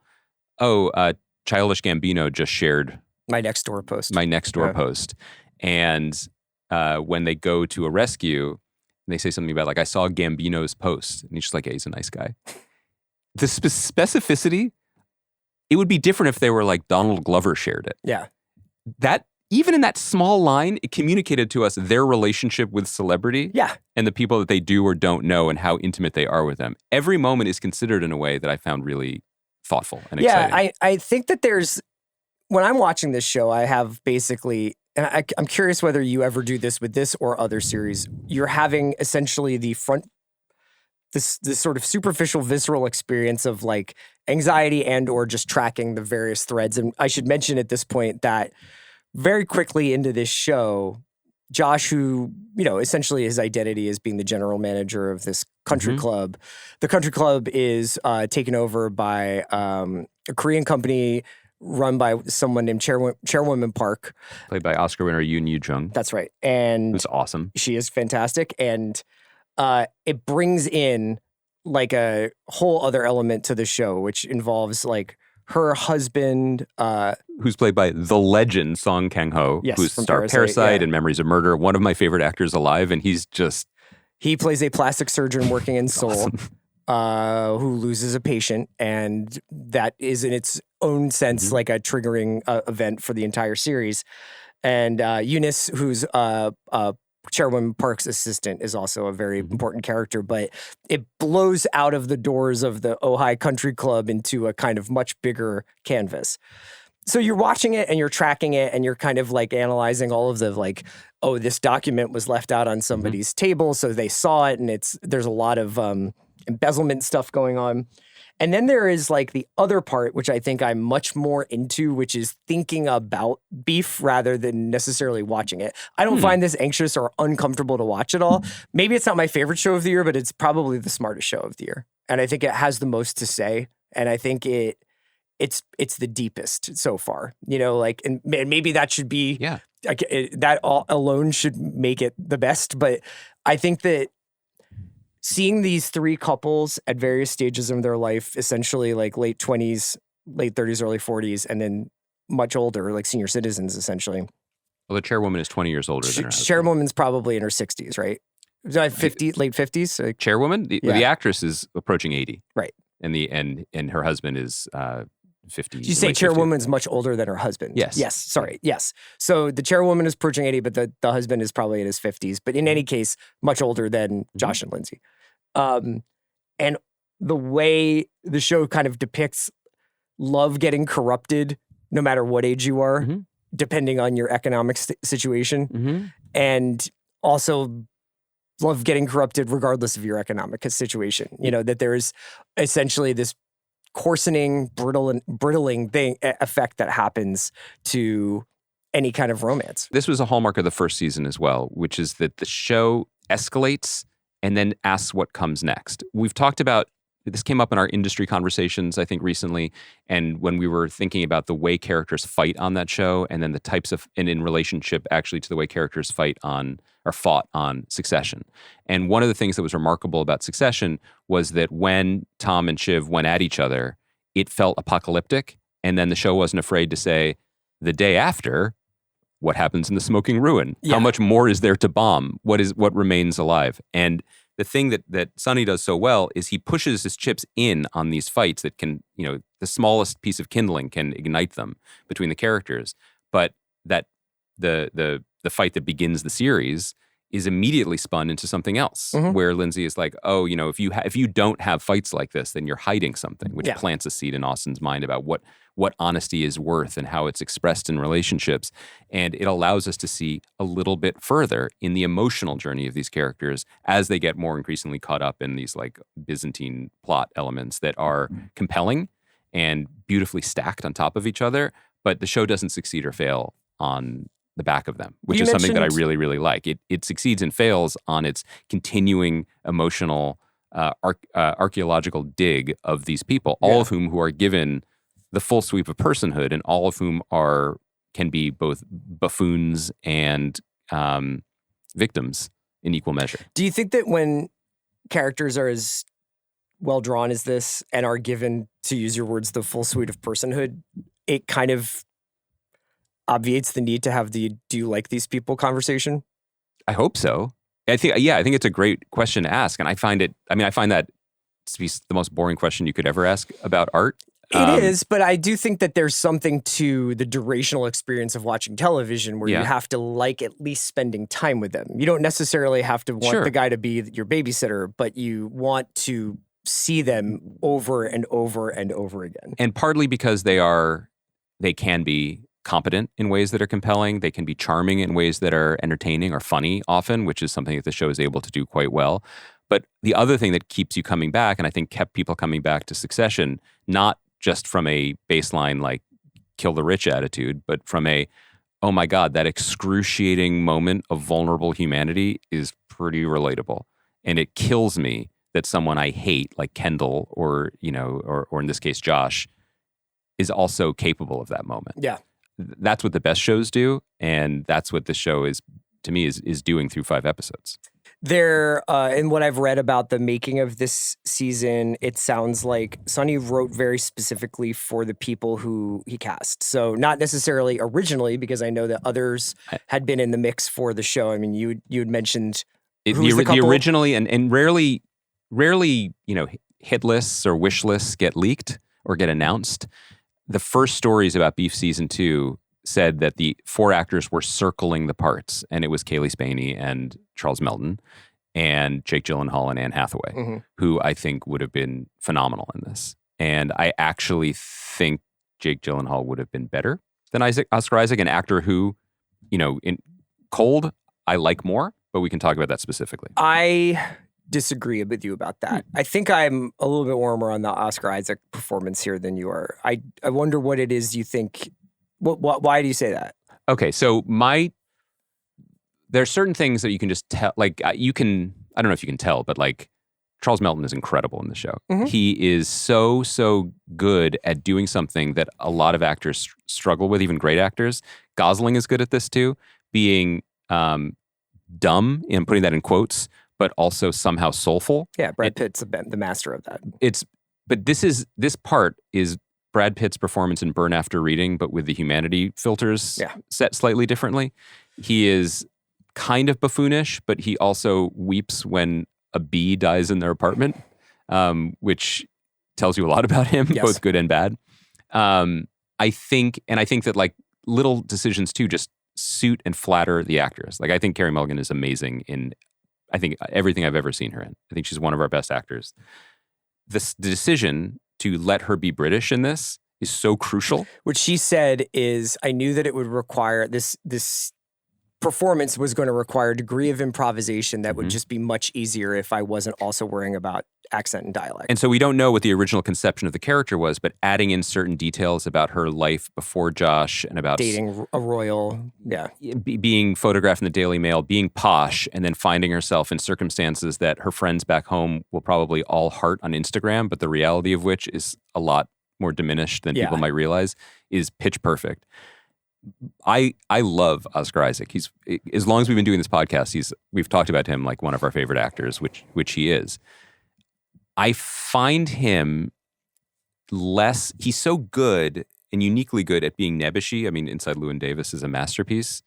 Speaker 3: Childish Gambino just shared
Speaker 2: my next door post.
Speaker 3: Post. And when they go to a rescue, they say something about I saw Gambino's post. And he's just like, hey, he's a nice guy. The specificity, it would be different if they were like Donald Glover shared it.
Speaker 2: Yeah.
Speaker 3: That, even in that small line, it communicated to us their relationship with celebrity.
Speaker 2: Yeah.
Speaker 3: And the people that they do or don't know and how intimate they are with them. Every moment is considered in a way that I found really thoughtful and exciting.
Speaker 2: Yeah, I think that when I'm watching this show, I have basically, and I'm curious whether you ever do this with this or other series, you're having essentially this sort of superficial, visceral experience of anxiety and or just tracking the various threads. And I should mention at this point that very quickly into this show, Josh, who, essentially his identity is being the general manager of this country club. The country club is taken over by a Korean company run by someone named Chairwoman Park.
Speaker 3: Played by Oscar winner Yoon Yoo-jung.
Speaker 2: That's right. And
Speaker 3: who's awesome.
Speaker 2: She is fantastic. And it brings in a whole other element to the show, which involves her husband,
Speaker 3: who's played by the legend Song Kang-ho, who's starred Parasite and Memories of Murder, one of my favorite actors alive, and he plays a plastic surgeon working in Seoul,
Speaker 2: awesome. Who loses a patient, and that is in its own sense a triggering event for the entire series. And Eunice, who's Chairwoman Park's assistant, is also a very important character, but it blows out of the doors of the Ojai Country Club into a kind of much bigger canvas. So you're watching it and you're tracking it and you're kind of analyzing all of the this document was left out on somebody's table, so they saw it, and there's a lot of embezzlement stuff going on. And then there is the other part, which I think I'm much more into, which is thinking about beef rather than necessarily watching it. I don't find this anxious or uncomfortable to watch at all. Maybe it's not my favorite show of the year, but it's probably the smartest show of the year. And I think it has the most to say. And I think it's the deepest so far, and maybe that should be, that all alone should make it the best. But I think that seeing these 3 couples at various stages of their life, essentially late 20s, late 30s, early 40s, and then much older, senior citizens, essentially.
Speaker 3: Well, the chairwoman is 20 years older than her husband.
Speaker 2: Chairwoman's probably in her 60s, right? Late 50s?
Speaker 3: Chairwoman? The actress is approaching 80.
Speaker 2: Right.
Speaker 3: And her husband is 50.
Speaker 2: You say chairwoman's much older than her husband.
Speaker 3: Yes.
Speaker 2: Yes. Sorry. Yes. So the chairwoman is approaching 80, but the husband is probably in his 50s. But in any case, much older than Josh and Lindsay. And the way the show kind of depicts love getting corrupted, no matter what age you are, depending on your economic situation, and also love getting corrupted regardless of your economic situation. That there is essentially this coarsening, brittling effect that happens to any kind of romance.
Speaker 3: This was a hallmark of the first season as well, which is that the show escalates and then asks what comes next. We've talked about, this came up in our industry conversations, I think, recently, and when we were thinking about the way characters fight on that show, and then the types of, and in relationship actually to the way characters fought on Succession. And one of the things that was remarkable about Succession was that when Tom and Shiv went at each other, it felt apocalyptic, and then the show wasn't afraid to say, the day after, what happens in the smoking ruin? Yeah. How much more is there to bomb? What remains alive? And the thing that Sonny does so well is he pushes his chips in on these fights that can, the smallest piece of kindling can ignite them between the characters. But that the fight that begins the series is immediately spun into something else, where Lindsay is like, oh, if you don't have fights like this, then you're hiding something, which plants a seed in Austin's mind about what honesty is worth and how it's expressed in relationships. And it allows us to see a little bit further in the emotional journey of these characters as they get more increasingly caught up in these Byzantine plot elements that are compelling and beautifully stacked on top of each other. But the show doesn't succeed or fail on the back of them, which is something that I really, really like. It succeeds and fails on its continuing emotional archaeological dig of these people, all of whom who are given the full sweep of personhood, and all of whom can be both buffoons and victims in equal measure.
Speaker 2: Do you think that when characters are as well drawn as this and are given, to use your words, the full suite of personhood, it kind of obviates the need to have the "do you like these people" conversation?
Speaker 3: I hope so. I think it's a great question to ask, and I find that to be the most boring question you could ever ask about art.
Speaker 2: It is, but I do think that there's something to the durational experience of watching television where you have to like at least spending time with them. You don't necessarily have to want the guy to be your babysitter, but you want to see them over and over and over again.
Speaker 3: And partly because they can be competent in ways that are compelling. They can be charming in ways that are entertaining or funny often, which is something that the show is able to do quite well. But the other thing that keeps you coming back, and I think kept people coming back to Succession, not just from a baseline like kill the rich attitude, but from a, oh my God, that excruciating moment of vulnerable humanity is pretty relatable. And it kills me that someone I hate, like Kendall or in this case, Josh, is also capable of that moment.
Speaker 2: Yeah.
Speaker 3: That's what the best shows do. And that's what the show is, to me, is doing through 5 episodes.
Speaker 2: There, in what I've read about the making of this season, it sounds like Sonny wrote very specifically for the people who he cast. So not necessarily originally, because I know that others had been in the mix for the show. I mean, you had mentioned
Speaker 3: the originally and rarely, hit lists or wish lists get leaked or get announced. The first stories about Beef Season 2 said that the 4 actors were circling the parts, and it was Kaylee Spaney and Charles Melton and Jake Gyllenhaal and Anne Hathaway, who I think would have been phenomenal in this. And I actually think Jake Gyllenhaal would have been better than Oscar Isaac, an actor who, in Cold, I like more, but we can talk about that specifically.
Speaker 2: I disagree with you about that. I think I'm a little bit warmer on the Oscar Isaac performance here than you are. I wonder what it is you think. Why do you say that?
Speaker 3: Okay, so there's certain things that you can just tell. Like I don't know if you can tell, but like Charles Melton is incredible in the show. He is so good at doing something that a lot of actors struggle with, even great actors. Gosling is good at this too, being dumb, and putting that in quotes, but also somehow soulful.
Speaker 2: Yeah, Brad Pitt's the master of that.
Speaker 3: But this part is Brad Pitt's performance in Burn After Reading, but with the humanity filters set slightly differently. He is kind of buffoonish, but he also weeps when a bee dies in their apartment, which tells you a lot about him, both good and bad. I think that like little decisions too just suit and flatter the actors. Like I think Carey Mulligan is amazing in, I think, everything I've ever seen her in. I think she's one of our best actors. The decision to let her be British in this is so crucial.
Speaker 2: What she said is, I knew that it would require this performance was going to require a degree of improvisation that would just be much easier if I wasn't also worrying about accent and dialect.
Speaker 3: And so we don't know what the original conception of the character was, but adding in certain details about her life before Josh and about
Speaker 2: dating a royal,
Speaker 3: being photographed in the Daily Mail, being posh, and then finding herself in circumstances that her friends back home will probably all heart on Instagram, but the reality of which is a lot more diminished than people might realize, is pitch perfect. I love Oscar Isaac. He's, as long as we've been doing this podcast, we've talked about him like one of our favorite actors, which he is. I find him he's so good and uniquely good at being nebbishy. I mean, Inside Llewyn Davis is a masterpiece.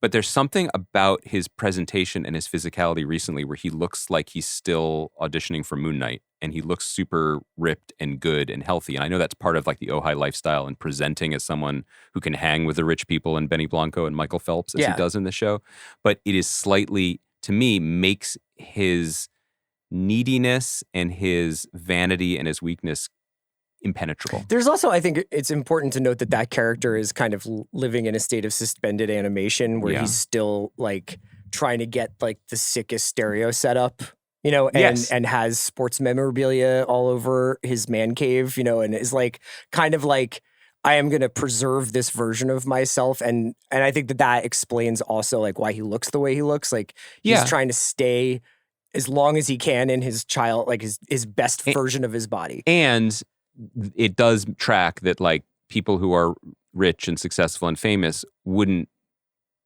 Speaker 3: But there's something about his presentation and his physicality recently where he looks like he's still auditioning for Moon Knight, and he looks super ripped and good and healthy. And I know that's part of like the Ojai lifestyle and presenting as someone who can hang with the rich people and Benny Blanco and Michael Phelps as he does in the show. But it is slightly, to me, makes his neediness and his vanity and his weakness impenetrable.
Speaker 2: There's also, I think it's important to note that character is kind of living in a state of suspended animation where he's still like trying to get like the sickest stereo setup, and has sports memorabilia all over his man cave, and is like kind of like I am going to preserve this version of myself. And I think that explains also like why he looks the way he looks. Like he's trying to stay as long as he can in his child, like his best version of his body.
Speaker 3: And it does track that like people who are rich and successful and famous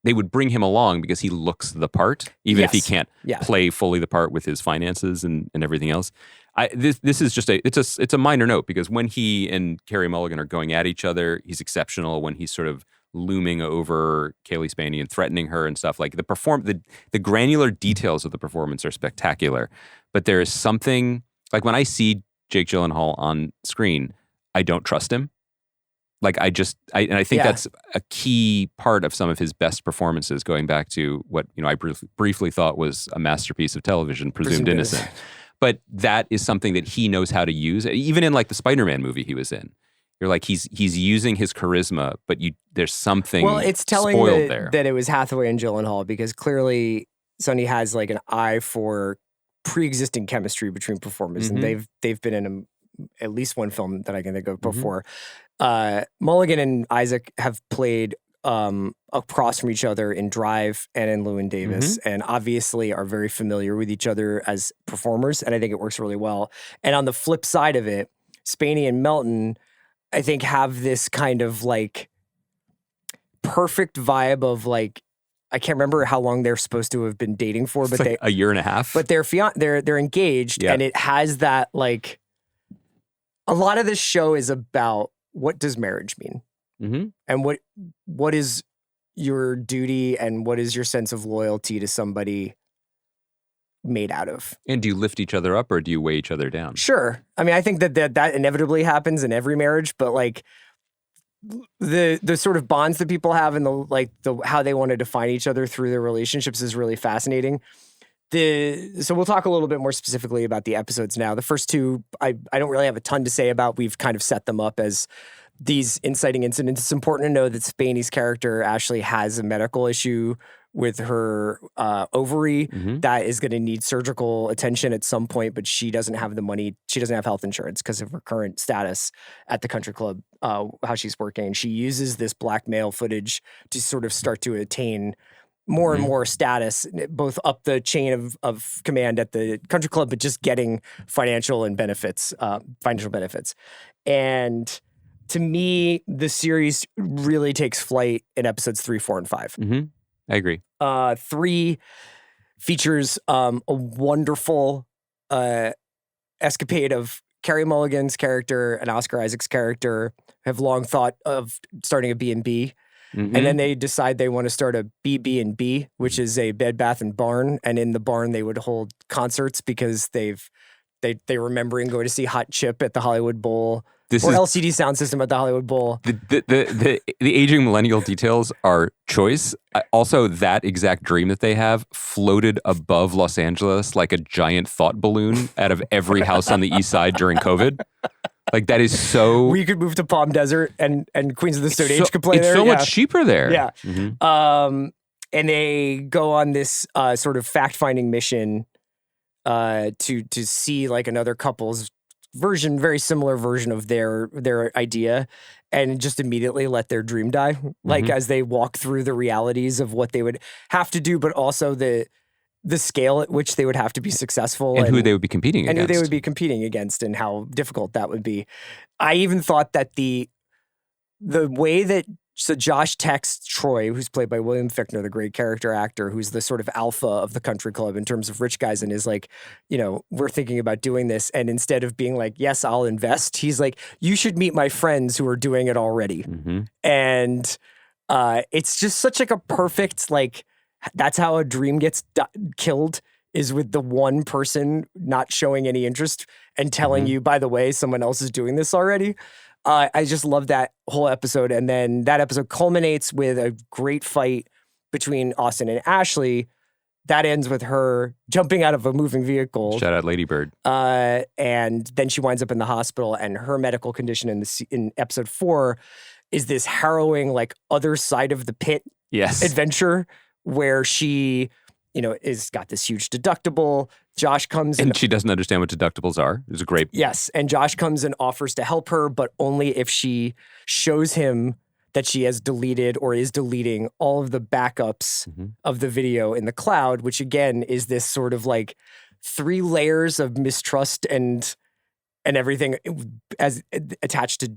Speaker 3: they would bring him along because he looks the part, even if he can't play fully the part with his finances and everything else. This is just it's a minor note because when he and Carey Mulligan are going at each other, he's exceptional. When he's sort of looming over Kaylee Spaney and threatening her and stuff, like the granular details of the performance are spectacular. But there is something like when I see Jake Gyllenhaal on screen, I don't trust him. Like I think that's a key part of some of his best performances, going back to what I briefly thought was a masterpiece of television, Presumed Innocent. But that is something that he knows how to use. Even in like the Spider-Man movie he was in, you're like he's using his charisma, but there's something
Speaker 2: it's telling
Speaker 3: spoiled there.
Speaker 2: That it was Hathaway and Gyllenhaal because clearly Sonny has like an eye for pre-existing chemistry between performers, and they've been in at least one film that I can think of before. Mulligan and Isaac have played across from each other in Drive and in Llewyn Davis, and obviously are very familiar with each other as performers, and I think it works really well. And on the flip side of it, Spaney and Melton, I think, have this kind of like perfect vibe of like, I can't remember how long they're supposed to have been dating for, but
Speaker 3: like a year and a half.
Speaker 2: But they're engaged, and it has that like. A lot of this show is about what does marriage mean, and what is your duty, and what is your sense of loyalty to somebody made out of.
Speaker 3: And do you lift each other up or do you weigh each other down?
Speaker 2: Sure. I mean, I think that inevitably happens in every marriage, but like the sort of bonds that people have and the how they want to define each other through their relationships is really fascinating. So we'll talk a little bit more specifically about the episodes now. The first two, I don't really have a ton to say about. We've kind of set them up as these inciting incidents. It's important to know that Spaney's character, Ashley, has a medical issue with her ovary that is going to need surgical attention at some point, but she doesn't have the money. She doesn't have health insurance because of her current status at the country club, how she's working. She uses this blackmail footage to sort of start to attain more and more status, both up the chain of command at the country club, but just getting financial benefits. And to me, the series really takes flight in episodes 3, 4, and 5.
Speaker 3: I agree.
Speaker 2: 3 features a wonderful escapade of Carey Mulligan's character and Oscar Isaac's character have long thought of starting a B&B. And then they decide they want to start a BB&B, which is a Bed Bath and Barn. And in the barn, they would hold concerts because they remembering going to see Hot Chip at the Hollywood Bowl LCD Sound System at the Hollywood Bowl.
Speaker 3: The aging millennial details are choice. Also, that exact dream that they have floated above Los Angeles like a giant thought balloon out of every house on the east side during COVID. Like that is so.
Speaker 2: We could move to Palm Desert and Queens of the Stone Age could play there.
Speaker 3: It's so much cheaper there.
Speaker 2: Yeah. And they go on this sort of fact-finding mission to see like another couple's version, very similar version of their idea, and just immediately let their dream die. Like as they walk through the realities of what they would have to do, but also the scale at which they would have to be successful.
Speaker 3: And who they would be competing against.
Speaker 2: And who they would be competing against and how difficult that would be. I even thought that the way that Josh texts Troy, who's played by William Fichtner, the great character actor, who's the sort of alpha of the country club in terms of rich guys, and is like, we're thinking about doing this. And instead of being like, yes, I'll invest, he's like, you should meet my friends who are doing it already. And it's just such like a perfect, like, that's how a dream gets killed, is with the one person not showing any interest and telling you, by the way, someone else is doing this already. I just love that whole episode. And then that episode culminates with a great fight between Austin and Ashley. That ends with her jumping out of a moving vehicle.
Speaker 3: Shout out Lady Bird.
Speaker 2: And then she winds up in the hospital, and her medical condition in episode 4 is this harrowing, like, other side of the pit adventure where she, is got this huge deductible. Josh comes
Speaker 3: and she doesn't understand what deductibles are. It's a great.
Speaker 2: Yes. And Josh comes and offers to help her, but only if she shows him that she has deleted or is deleting all of the backups of the video in the cloud, which again is this sort of like 3 layers of mistrust and everything as attached to,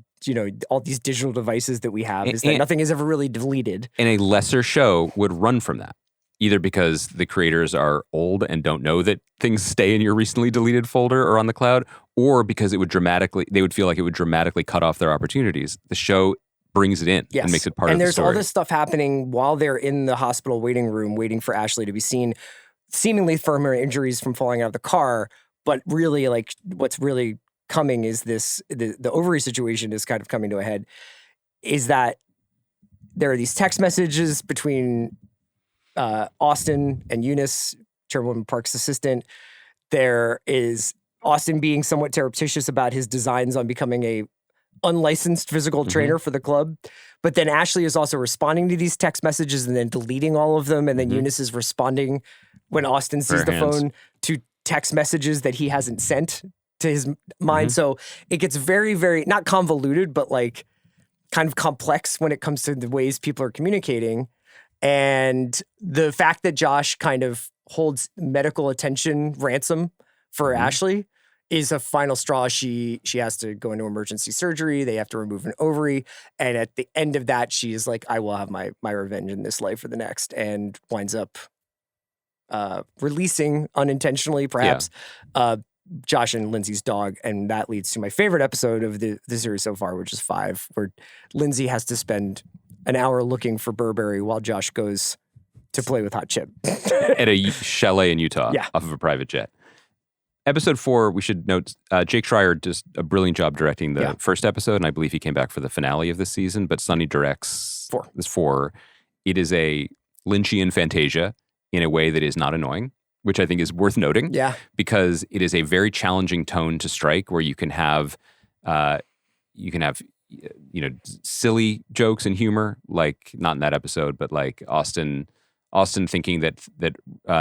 Speaker 2: all these digital devices that we have, is that nothing is ever really deleted.
Speaker 3: And a lesser show would run from that, either because the creators are old and don't know that things stay in your recently deleted folder or on the cloud, or because they would feel like it would dramatically cut off their opportunities. The show brings it in and makes it part of the story. And
Speaker 2: there's all this stuff happening while they're in the hospital waiting room, waiting for Ashley to be seen, seemingly from her injuries from falling out of the car. But really, like, what's really coming is the ovary situation is kind of coming to a head, is that there are these text messages between Austin and Eunice, Chairwoman Park's assistant. There is Austin being somewhat surreptitious about his designs on becoming a unlicensed physical trainer for the club. But then Ashley is also responding to these text messages and then deleting all of them. And then Eunice is responding when Austin sees the phone to text messages that he hasn't sent to his mind. So it gets very, very, not convoluted, but like kind of complex when it comes to the ways people are communicating. And the fact that Josh kind of holds medical attention ransom for Ashley is a final straw. She has to go into emergency surgery. They have to remove an ovary. And at the end of that, she is like, I will have my revenge in this life or the next, and winds up releasing unintentionally, perhaps, Josh and Lindsay's dog. And that leads to my favorite episode of the series so far, which is 5, where Lindsay has to spend an hour looking for Burberry while Josh goes to play with Hot Chip.
Speaker 3: At a chalet in Utah off of a private jet. Episode 4, we should note, Jake Schreier does a brilliant job directing the first episode, and I believe he came back for the finale of this season, but Sonny directs 4. It is a Lynchian Fantasia in a way that is not annoying, which I think is worth noting, because it is a very challenging tone to strike, where you can have silly jokes and humor, like not in that episode, but like Austin thinking that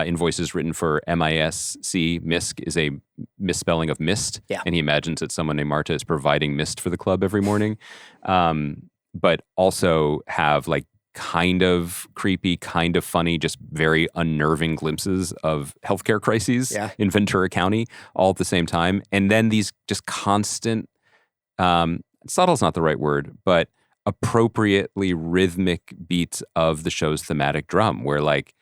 Speaker 3: invoices written for MISC is a misspelling of mist, and he imagines that someone named Marta is providing mist for the club every morning, but also have like kind of creepy, kind of funny, just very unnerving glimpses of healthcare crises in Ventura County all at the same time. And then these just constant, subtle's not the right word, but appropriately rhythmic beats of the show's thematic drum, where like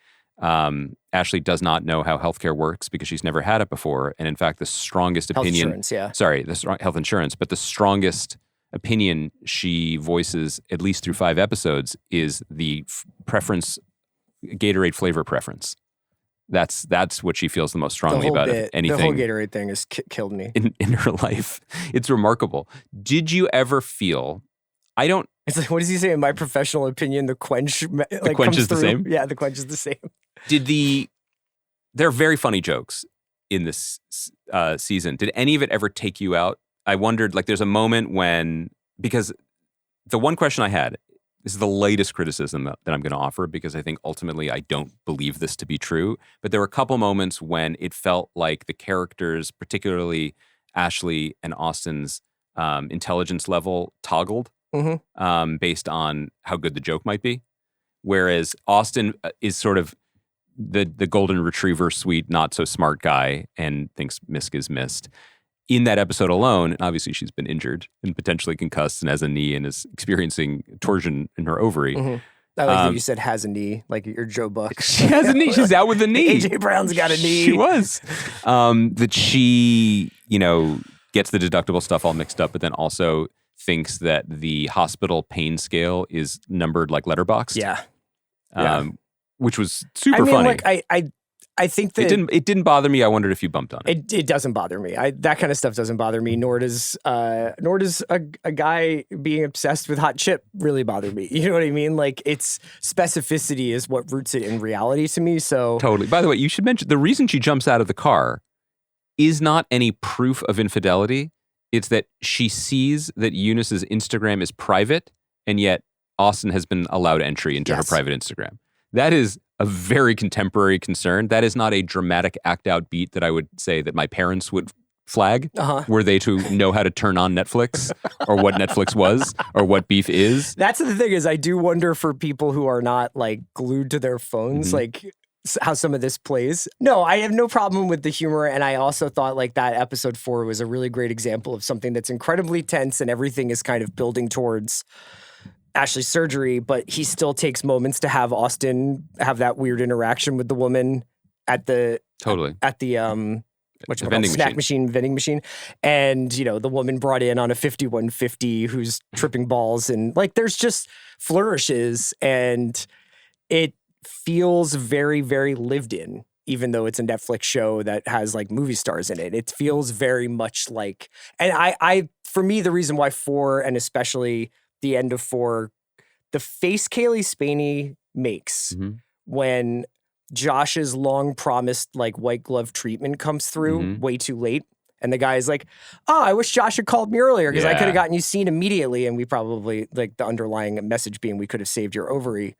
Speaker 3: Ashley does not know how healthcare works because she's never had it before. And in fact, the strongest opinion, health insurance, but the strongest opinion she voices, at least through 5 episodes, is the preference, Gatorade flavor preference. That's what she feels the most strongly about anything.
Speaker 2: The whole Gatorade thing has killed me
Speaker 3: in her life. It's remarkable. Did you ever feel?
Speaker 2: It's like, what does he say? In my professional opinion, the quench
Speaker 3: is the same.
Speaker 2: Yeah, the quench is the same.
Speaker 3: There are very funny jokes in this season. Did any of it ever take you out? I wondered, like, there's a moment when, because the one question I had, this is the latest criticism that I'm going to offer, because I think ultimately I don't believe this to be true, but there were a couple moments when it felt like the characters, particularly Ashley and Austin's intelligence level, toggled based on how good the joke might be. Whereas Austin is sort of the golden retriever, sweet, not so smart guy, and thinks Misk is missed. In that episode alone, and obviously she's been injured and potentially concussed and has a knee and is experiencing torsion in her ovary.
Speaker 2: I like that you said has a knee, like you're Joe Buck.
Speaker 3: She has a knee. She's out with a knee.
Speaker 2: AJ Brown's got a knee.
Speaker 3: She was. That she, gets the deductible stuff all mixed up, but then also thinks that the hospital pain scale is numbered like letterboxed. Which was super funny.
Speaker 2: Like I think that
Speaker 3: it didn't bother me. I wondered if you bumped on it.
Speaker 2: It doesn't bother me. That kind of stuff doesn't bother me. Nor does a guy being obsessed with Hot Chip really bother me. You know what I mean? Like, its specificity is what roots it in reality to me. So
Speaker 3: totally. By the way, you should mention the reason she jumps out of the car is not any proof of infidelity. It's that she sees that Eunice's Instagram is private, and yet Austin has been allowed entry into her private Instagram. That is a very contemporary concern. That is not a dramatic act out beat that I would say that my parents would flag were they to know how to turn on Netflix or what Netflix was or what beef is.
Speaker 2: That's the thing is I do wonder for people who are not like glued to their phones, like how some of this plays. No, I have no problem with the humor. And I also thought like that episode 4 was a really great example of something that's incredibly tense and everything is kind of building towards Ashley's surgery, but he still takes moments to have Austin have that weird interaction with the woman at the vending machine. And, you know, the woman brought in on a 5150 who's tripping balls and like there's just flourishes and it feels very, very lived in, even though it's a Netflix show that has like movie stars in it. It feels very much like, and I for me, the reason why 4 and especially the end of 4, the face Kaylee Spaney makes when Josh's long promised like white glove treatment comes through way too late. And the guy is like, oh, I wish Josh had called me earlier because I could have gotten you seen immediately. And we probably like the underlying message being we could have saved your ovary.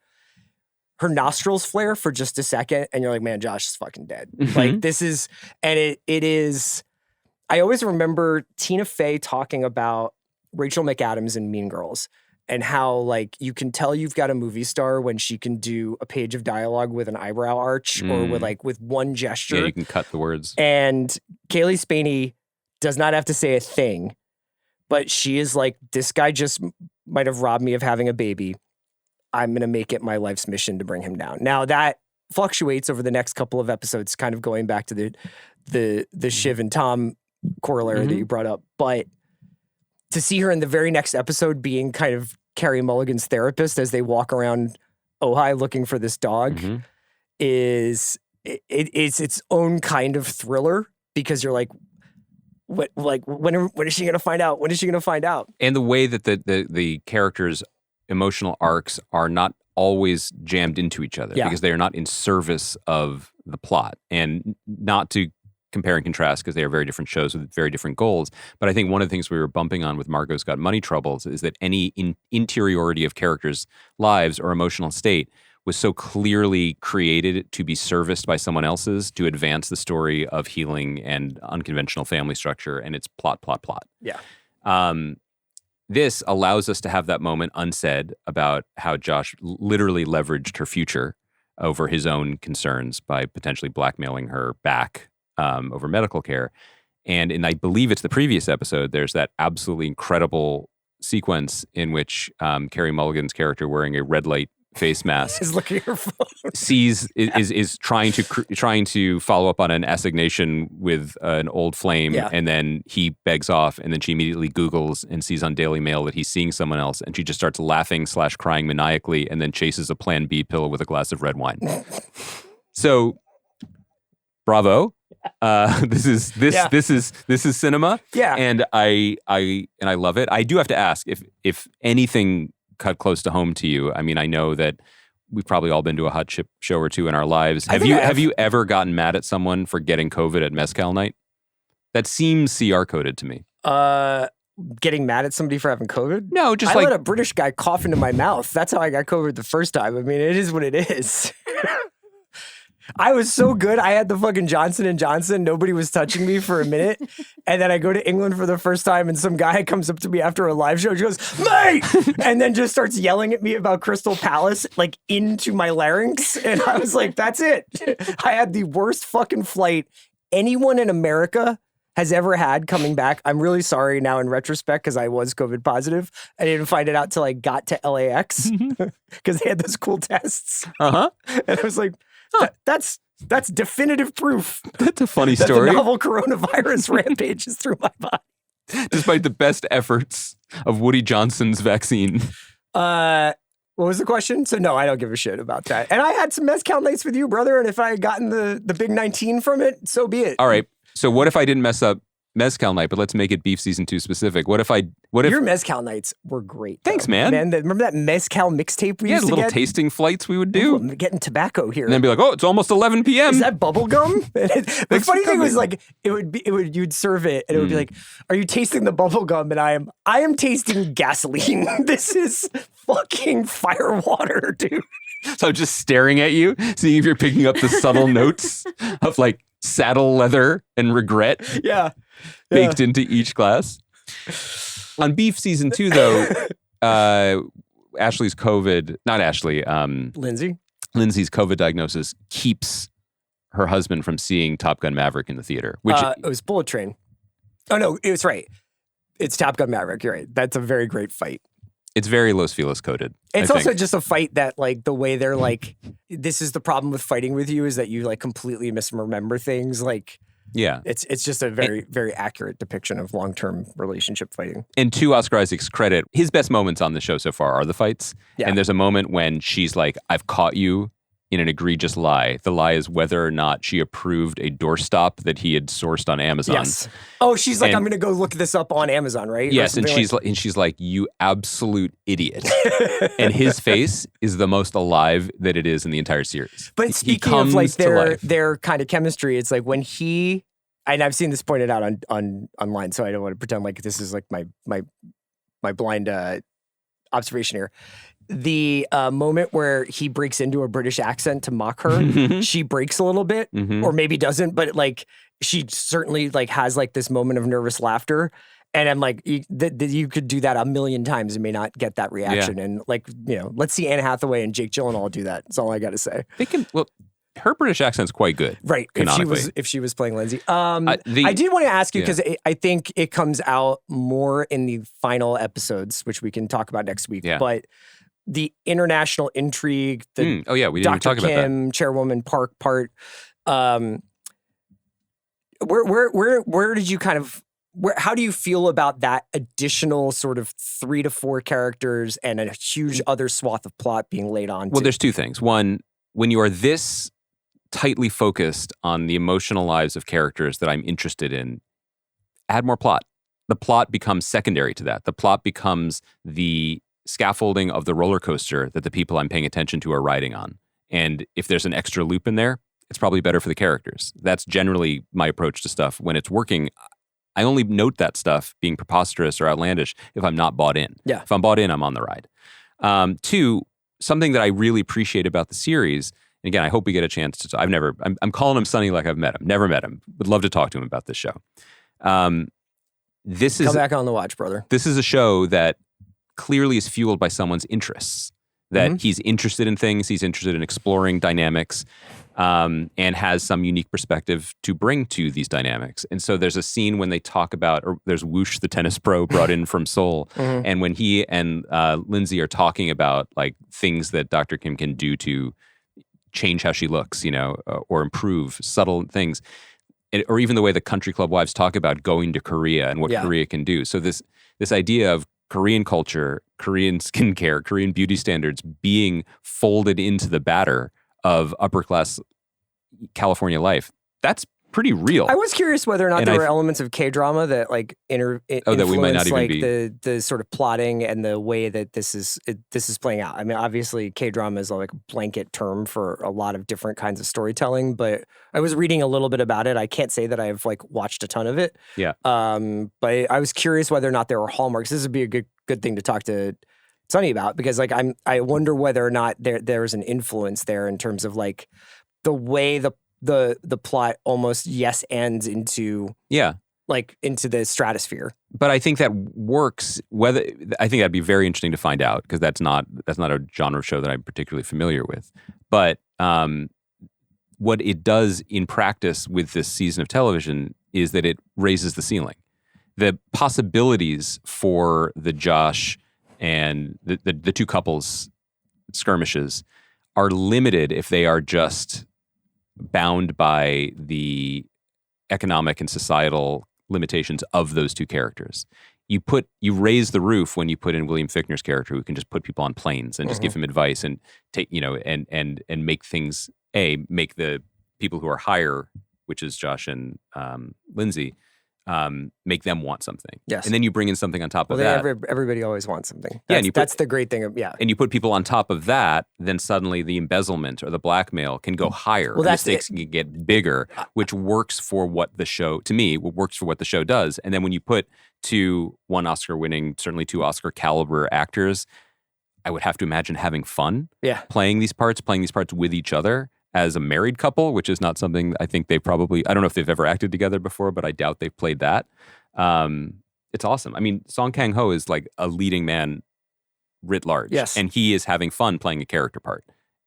Speaker 2: Her nostrils flare for just a second. And you're like, man, Josh is fucking dead. Like this is, and it is, I always remember Tina Fey talking about Rachel McAdams in Mean Girls. And how, like, you can tell you've got a movie star when she can do a page of dialogue with an eyebrow arch or with one gesture.
Speaker 3: Yeah, you can cut the words.
Speaker 2: And Kaylee Spaney does not have to say a thing, but she is like, this guy just might have robbed me of having a baby. I'm going to make it my life's mission to bring him down. Now, that fluctuates over the next couple of episodes, kind of going back to the Shiv and Tom corollary that you brought up. But to see her in the very next episode being kind of Carey Mulligan's therapist as they walk around Ojai looking for this dog is it's its own kind of thriller because you're like, when is she gonna find out? When is she gonna find out?
Speaker 3: And the way that the characters' emotional arcs are not always jammed into each other because they are not in service of the plot, and not to compare and contrast because they are very different shows with very different goals. But I think one of the things we were bumping on with Margot's Got Money Troubles is that any interiority of characters' lives or emotional state was so clearly created to be serviced by someone else's to advance the story of healing and unconventional family structure and its plot.
Speaker 2: Yeah.
Speaker 3: This allows us to have that moment unsaid about how Josh literally leveraged her future over his own concerns by potentially blackmailing her back over medical care. And I believe it's the previous episode, there's that absolutely incredible sequence in which Carey Mulligan's character wearing a red light face mask
Speaker 2: is looking at her phone.
Speaker 3: is trying to follow up on an assignation with an old flame, and then he begs off, and then she immediately Googles and sees on Daily Mail that he's seeing someone else, and she just starts laughing / crying maniacally, and then chases a Plan B pill with a glass of red wine. So, bravo. This is cinema.
Speaker 2: Yeah.
Speaker 3: And I love it. I do have to ask if anything cut close to home to you. I mean, I know that we've probably all been to a hot chip show or two in our lives. Have you ever gotten mad at someone for getting COVID at mezcal night? That seems CR coded to me.
Speaker 2: Getting mad at somebody for having COVID?
Speaker 3: No, just
Speaker 2: I let a British guy cough into my mouth. That's how I got COVID the first time. I mean, it is what it is. I was so good. I had the fucking Johnson & Johnson. Nobody was touching me for a minute. And then I go to England for the first time and some guy comes up to me after a live show and goes, mate! And then just starts yelling at me about Crystal Palace, like into my larynx. And I was like, that's it. I had the worst fucking flight anyone in America has ever had coming back. I'm really sorry now in retrospect because I was COVID positive. I didn't find it out till I got to LAX because they had those cool tests. And I was like, that's definitive proof.
Speaker 3: That's a funny story.
Speaker 2: The novel coronavirus rampages through my body.
Speaker 3: Despite the best efforts of Woody Johnson's vaccine.
Speaker 2: What was the question? So no, I don't give a shit about that. And I had some mezcal nights with you, brother. And if I had gotten the big 19 from it, so be it.
Speaker 3: All right. So what if I didn't mess up mezcal night, but let's make it Beef Season 2 specific. What if
Speaker 2: your mezcal nights were great.
Speaker 3: Thanks, man.
Speaker 2: Remember that mezcal mixtape we used to get?
Speaker 3: Little tasting flights we would do.
Speaker 2: I'm getting tobacco here.
Speaker 3: And then be like, oh, it's almost 11 p.m.
Speaker 2: Is that bubble gum? The funny thing was like, you'd serve it and it would be like, are you tasting the bubble gum? And I am tasting gasoline. This is fucking fire water, dude.
Speaker 3: So I'm just staring at you, seeing if you're picking up the subtle notes of like saddle leather and regret baked into each glass. On Beef season 2, though, Ashley's Lindsay's COVID diagnosis keeps her husband from seeing Top Gun Maverick in the theater. Which
Speaker 2: it was Bullet Train. Oh, no, it was right. It's Top Gun Maverick. You're right. That's a very great fight.
Speaker 3: It's very Los Feliz coded.
Speaker 2: It's also just a fight that, like, the way they're like, this is the problem with fighting with you is that you like completely misremember things. Like, it's just a very, very accurate depiction of long-term relationship fighting. And to Oscar Isaac's credit, his best moments on the show so far are the fights. Yeah. And there's a moment when she's like, I've caught you in an egregious lie. The lie is whether or not she approved a doorstop that he had sourced on Amazon. Yes. Oh, she's like, I'm going to go look this up on Amazon, right? Yes, and she's like, you absolute idiot. And his face is the most alive that it is in the entire series. But speaking of like their kind of chemistry, it's like when he, and I've seen this pointed out on online, so I don't want to pretend like this is like my blind observation here. The moment where he breaks into a British accent to mock her, she breaks a little bit, or maybe doesn't, but like she certainly like has like this moment of nervous laughter. And I'm like, you could do that a million times and may not get that reaction. Yeah. And like, let's see Anne Hathaway and Jake Gyllenhaal do that. That's all I got to say. They can. Well, her British accent's quite good, right? If she was playing Lindsay. I did want to ask you because I think it comes out more in the final episodes, which we can talk about next week. Yeah. But the international intrigue, we didn't Dr. talk about Kim, that. Chairwoman Park part. Where did you kind of? How do you feel about that additional sort of 3 to 4 characters and a huge other swath of plot being laid on? Well, there's 2 things. One, when you are this tightly focused on the emotional lives of characters that I'm interested in, add more plot. The plot becomes secondary to that. The plot becomes the scaffolding of the roller coaster that the people I'm paying attention to are riding on. And if there's an extra loop in there, it's probably better for the characters. That's generally my approach to stuff. When it's working, I only note that stuff being preposterous or outlandish if I'm not bought in. Yeah. If I'm bought in, I'm on the ride. 2, something that I really appreciate about the series, and again, I hope we get a chance to, I'm calling him Sonny like I've met him. Never met him. Would love to talk to him about this show. Come back on the watch, brother. This is a show that clearly is fueled by someone's interests, that he's interested in things, he's interested in exploring dynamics, and has some unique perspective to bring to these dynamics. And so there's a scene when they talk about, or there's Whoosh, the tennis pro brought in from Seoul, and when he and Lindsay are talking about like things that Dr. Kim can do to change how she looks, or improve subtle things, or even the way the country club wives talk about going to Korea and what Korea can do. So this idea of Korean culture, Korean skincare, Korean beauty standards being folded into the batter of upper class California life, that's pretty real. I was curious whether or not there were elements of K-drama that like influence that we might not even like be. The sort of plotting and the way that this is playing out. I mean, obviously K-drama is like a blanket term for a lot of different kinds of storytelling, but I was reading a little bit about it. I can't say that I've like watched a ton of it. Yeah. But I was curious whether or not there were hallmarks. This would be a good thing to talk to Sonny about, because like I wonder whether or not there's an influence there in terms of like the way the plot almost ends into into the stratosphere. But I think that works. I think that'd be very interesting to find out, because that's not a genre of show that I'm particularly familiar with. But what it does in practice with this season of television is that it raises the ceiling. The possibilities for the Josh and the 2 couples skirmishes are limited if they are just bound by the economic and societal limitations of those 2 characters. You raise the roof when you put in William Fichtner's character, who can just put people on planes and just give him advice and take, and make things, make the people who are higher, which is Josh and Lindsay, make them want something. Yes. And then you bring in something on top of that. Everybody always wants something. That's the great thing. And you put people on top of that, then suddenly the embezzlement or the blackmail can go higher. Well, the stakes can get bigger, which works for what the show, to me, works for what the show does. And then when you put 1 Oscar-winning, certainly 2 Oscar-caliber actors
Speaker 3: I would have to imagine having fun
Speaker 2: Yeah.
Speaker 3: playing these parts with each other as a married couple, which is not something I think I don't know if they've ever acted together before, but I doubt they've played that. It's awesome. I mean, Song Kang-ho is like a leading man writ large.
Speaker 2: Yes.
Speaker 3: And he is having fun playing a character part.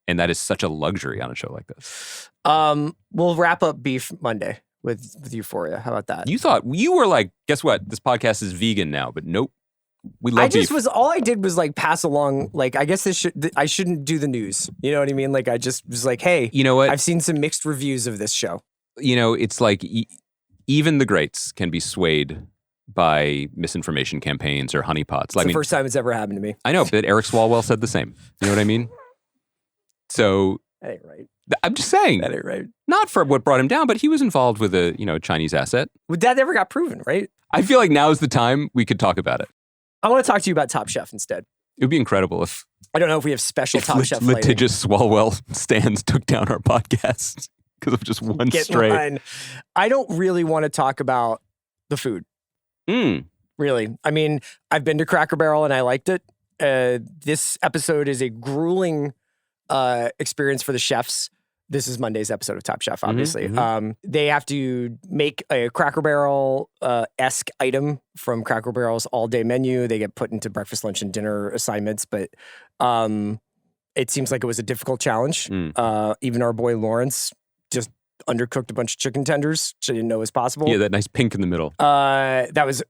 Speaker 3: And that is such a luxury on a show like this.
Speaker 2: We'll wrap up Beef Monday with Euphoria. How about that?
Speaker 3: You were like, guess what? This podcast is vegan now, but nope. We love beef.
Speaker 2: All I did was like pass along, like, I guess I shouldn't do the news. You know what I mean? Like, I just was like, hey,
Speaker 3: you know what?
Speaker 2: I've seen some mixed reviews of this show.
Speaker 3: You know, it's like even the greats can be swayed by misinformation campaigns or honeypots.
Speaker 2: It's the first time it's ever happened to me.
Speaker 3: I know, but Eric Swalwell said the same. You know what I mean? So
Speaker 2: that ain't right.
Speaker 3: I'm just saying.
Speaker 2: That ain't right.
Speaker 3: Not for what brought him down, but he was involved with a Chinese asset.
Speaker 2: Well, that never got proven, right?
Speaker 3: I feel like now is the time we could talk about it.
Speaker 2: I want to talk to you about Top Chef instead.
Speaker 3: It would be incredible if
Speaker 2: I don't know if we have special Top Chef
Speaker 3: litigious Swalwell stands took down our podcast because of just one stray.
Speaker 2: I don't really want to talk about the food. Really. I mean, I've been to Cracker Barrel and I liked it. This episode is a grueling experience for the chefs. This is Monday's episode of Top Chef, obviously. They have to make a Cracker Barrel-esque item from Cracker Barrel's all-day menu. They get put into breakfast, lunch, and dinner assignments, but it seems like it was a difficult challenge. Even our boy Lawrence just undercooked a bunch of chicken tenders, which I didn't know was possible.
Speaker 3: Yeah, that nice pink in the middle.
Speaker 2: That was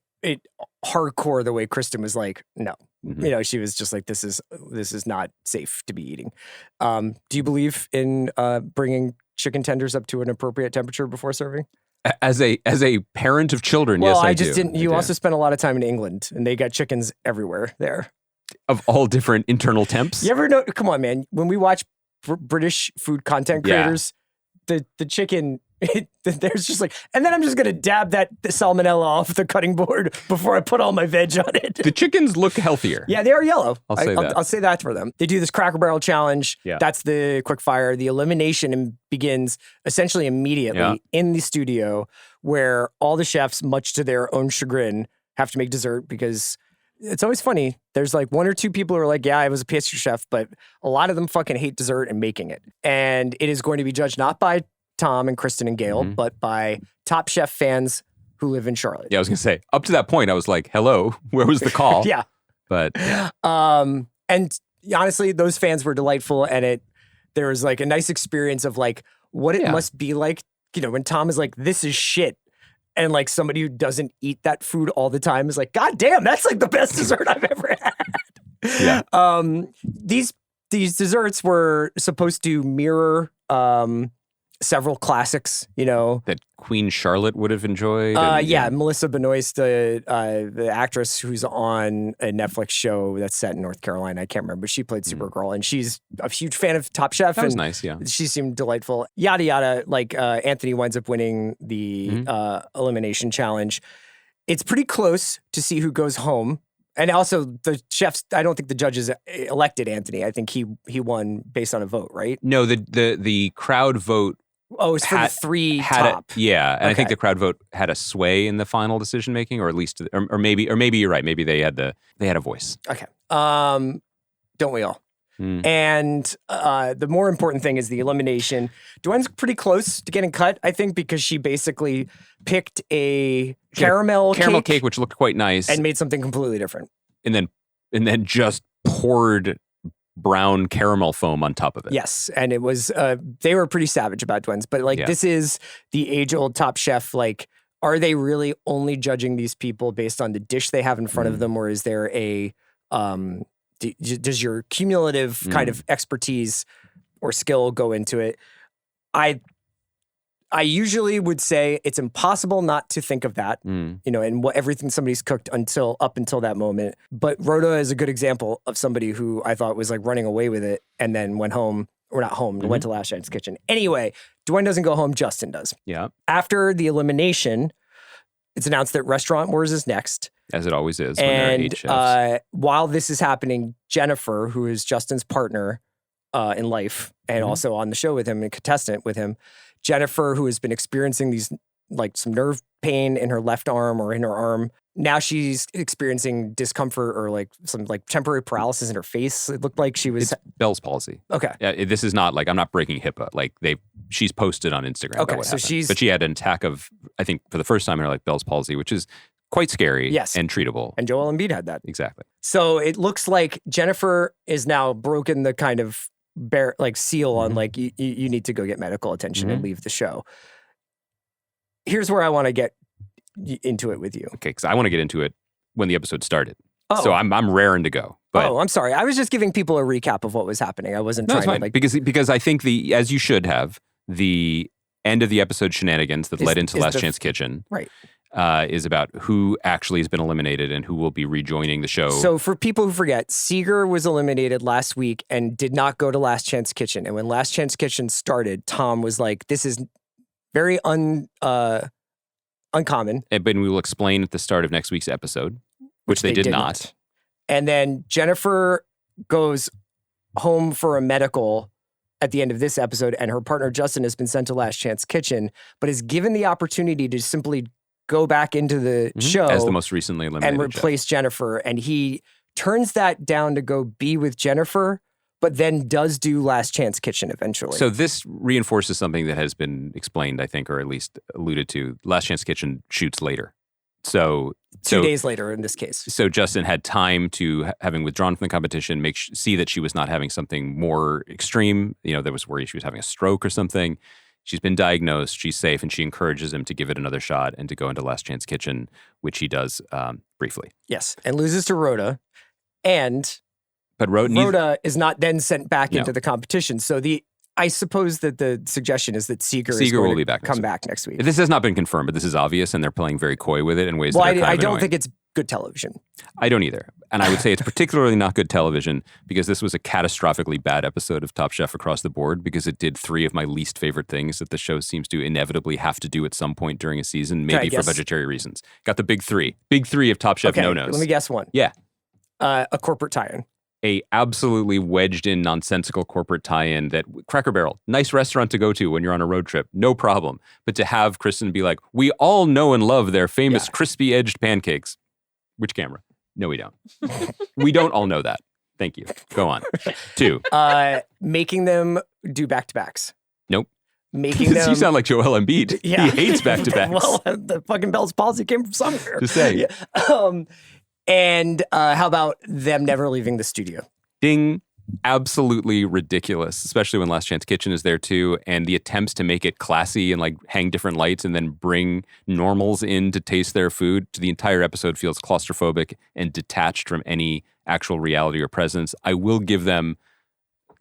Speaker 2: hardcore the way Kristen was like, no. She was just like, this is not safe to be eating. Do you believe in bringing chicken tenders up to an appropriate temperature before serving?
Speaker 3: As a parent of children,
Speaker 2: well,
Speaker 3: yes, I
Speaker 2: just
Speaker 3: do.
Speaker 2: didn't. You also spent a lot of time in England, and they got chickens everywhere there.
Speaker 3: Of all different internal temps?
Speaker 2: You ever know? Come on, man. When we watch British food content creators, the chicken... there's just like, and then I'm just gonna dab the salmonella off the cutting board before I put all my veg on it.
Speaker 3: The chickens look healthier.
Speaker 2: Yeah, they are yellow.
Speaker 3: I'll
Speaker 2: say that for them. They do this Cracker Barrel challenge.
Speaker 3: Yeah.
Speaker 2: That's the quick fire. The elimination begins essentially immediately in the studio, where all the chefs, much to their own chagrin, have to make dessert because it's always funny. There's like one or two people who are like, yeah, I was a pastry chef, but a lot of them fucking hate dessert and making it. And it is going to be judged not by Tom and Kristen and Gail, but by Top Chef fans who live in Charlotte.
Speaker 3: Yeah, I was going to say, up to that point, I was like, hello, where was the call?
Speaker 2: Yeah.
Speaker 3: But
Speaker 2: and honestly, those fans were delightful, and there was like a nice experience of like what it must be like, when Tom is like, this is shit. And like somebody who doesn't eat that food all the time is like, God damn, that's like the best dessert I've ever had. Yeah. These desserts were supposed to mirror several classics, that
Speaker 3: Queen Charlotte would have enjoyed.
Speaker 2: Melissa Benoist, the actress who's on a Netflix show that's set in North Carolina. I can't remember, but she played Supergirl, and she's a huge fan of Top Chef.
Speaker 3: That was nice, yeah.
Speaker 2: She seemed delightful. Yada yada. Like Anthony winds up winning the elimination challenge. It's pretty close to see who goes home. And also the chefs, I don't think the judges elected Anthony. I think he won based on a vote, right?
Speaker 3: No, the crowd vote.
Speaker 2: Oh, it's for the three top.
Speaker 3: I think the crowd vote had a sway in the final decision making, or at least, or maybe you're right. Maybe they had a voice.
Speaker 2: Okay, don't we all? And the more important thing is the elimination. Dwayne's pretty close to getting cut, I think, because she basically picked a caramel cake,
Speaker 3: which looked quite nice,
Speaker 2: and made something completely different.
Speaker 3: And then just poured brown caramel foam on top of it.
Speaker 2: Yes, and it was they were pretty savage about Dwayne's, but this is the age-old Top Chef. Like, are they really only judging these people based on the dish they have in front of them, or is there a does your cumulative kind of expertise or skill go into it? I usually would say it's impossible not to think of that, and everything somebody's cooked up until that moment. But Rhoda is a good example of somebody who I thought was like running away with it and then went home, or not home, went to Last Night's Kitchen. Anyway, Dwayne doesn't go home, Justin does.
Speaker 3: Yeah.
Speaker 2: After the elimination, it's announced that Restaurant Wars is next.
Speaker 3: As it always is when there are 8 chefs.
Speaker 2: While this is happening, Jennifer, who is Justin's partner in life and also on the show with him and contestant with him, Jennifer, who has been experiencing these, like some nerve pain in her left arm or in her arm, now she's experiencing discomfort or like some like temporary paralysis in her face. It looked like she was...
Speaker 3: It's Bell's palsy.
Speaker 2: Okay.
Speaker 3: This is not like, I'm not breaking HIPAA. Like she's posted on Instagram.
Speaker 2: Okay,
Speaker 3: what
Speaker 2: so
Speaker 3: happened. But she had an attack of, I think for the first time in her life, Bell's palsy, which is quite scary and treatable.
Speaker 2: And Joel Embiid had that.
Speaker 3: Exactly.
Speaker 2: So it looks like Jennifer is now broken the kind of seal on like, you need to go get medical attention and leave the show. Here's where I want to get into it with you.
Speaker 3: Okay, because I want to get into it when the episode started. Oh. So I'm raring to go. But
Speaker 2: I'm sorry. I was just giving people a recap of what was happening. I wasn't trying to like...
Speaker 3: Because I think as you should have, the end of the episode shenanigans that led into Last Chance Kitchen is about who actually has been eliminated and who will be rejoining the show.
Speaker 2: So for people who forget, Seeger was eliminated last week and did not go to Last Chance Kitchen. And when Last Chance Kitchen started, Tom was like, this is very uncommon.
Speaker 3: But we will explain at the start of next week's episode, which they did not.
Speaker 2: And then Jennifer goes home for a medical at the end of this episode, and her partner Justin has been sent to Last Chance Kitchen, but is given the opportunity to simply go back into the show
Speaker 3: as the most recently eliminated
Speaker 2: and replace Jennifer. And he turns that down to go be with Jennifer, but then does do Last Chance Kitchen eventually.
Speaker 3: So this reinforces something that has been explained, I think, or at least alluded to. Last Chance Kitchen shoots later. So
Speaker 2: 2 days later in this case.
Speaker 3: So Justin had time to, having withdrawn from the competition, see that she was not having something more extreme. There was worry she was having a stroke or something. She's been diagnosed. She's safe, and she encourages him to give it another shot and to go into Last Chance Kitchen, which he does briefly.
Speaker 2: Yes, and loses to Rhoda. But
Speaker 3: Rhoda
Speaker 2: is not then sent back into the competition. So I suppose that the suggestion is that Seeger
Speaker 3: will be back.
Speaker 2: Come back next week.
Speaker 3: This has not been confirmed, but this is obvious, and they're playing very coy with it in ways that are kind of
Speaker 2: I don't
Speaker 3: annoying.
Speaker 2: think it's good television.
Speaker 3: I don't either. And I would say it's particularly not good television because this was a catastrophically bad episode of Top Chef across the board because it did 3 of my least favorite things that the show seems to inevitably have to do at some point during a season, maybe for budgetary reasons. Got the big 3. Big 3 of Top Chef no-nos.
Speaker 2: Let me guess one.
Speaker 3: Yeah.
Speaker 2: A corporate tie-in.
Speaker 3: A absolutely wedged in nonsensical corporate tie-in that Cracker Barrel, nice restaurant to go to when you're on a road trip, no problem. But to have Kristen be like, we all know and love their famous crispy edged pancakes. Which camera? No, we don't. We don't all know that. Thank you. Go on. 2.
Speaker 2: Making them do back-to-backs.
Speaker 3: Nope.
Speaker 2: Making them...
Speaker 3: You sound like Joel Embiid.
Speaker 2: Yeah.
Speaker 3: He hates back-to-backs.
Speaker 2: Well, the fucking Bell's palsy came from somewhere.
Speaker 3: Just saying.
Speaker 2: Yeah. And how about them never leaving the studio?
Speaker 3: Ding. Absolutely ridiculous, especially when Last Chance Kitchen is there too. And the attempts to make it classy and like hang different lights and then bring normals in to taste their food. The entire episode feels claustrophobic and detached from any actual reality or presence. I will give them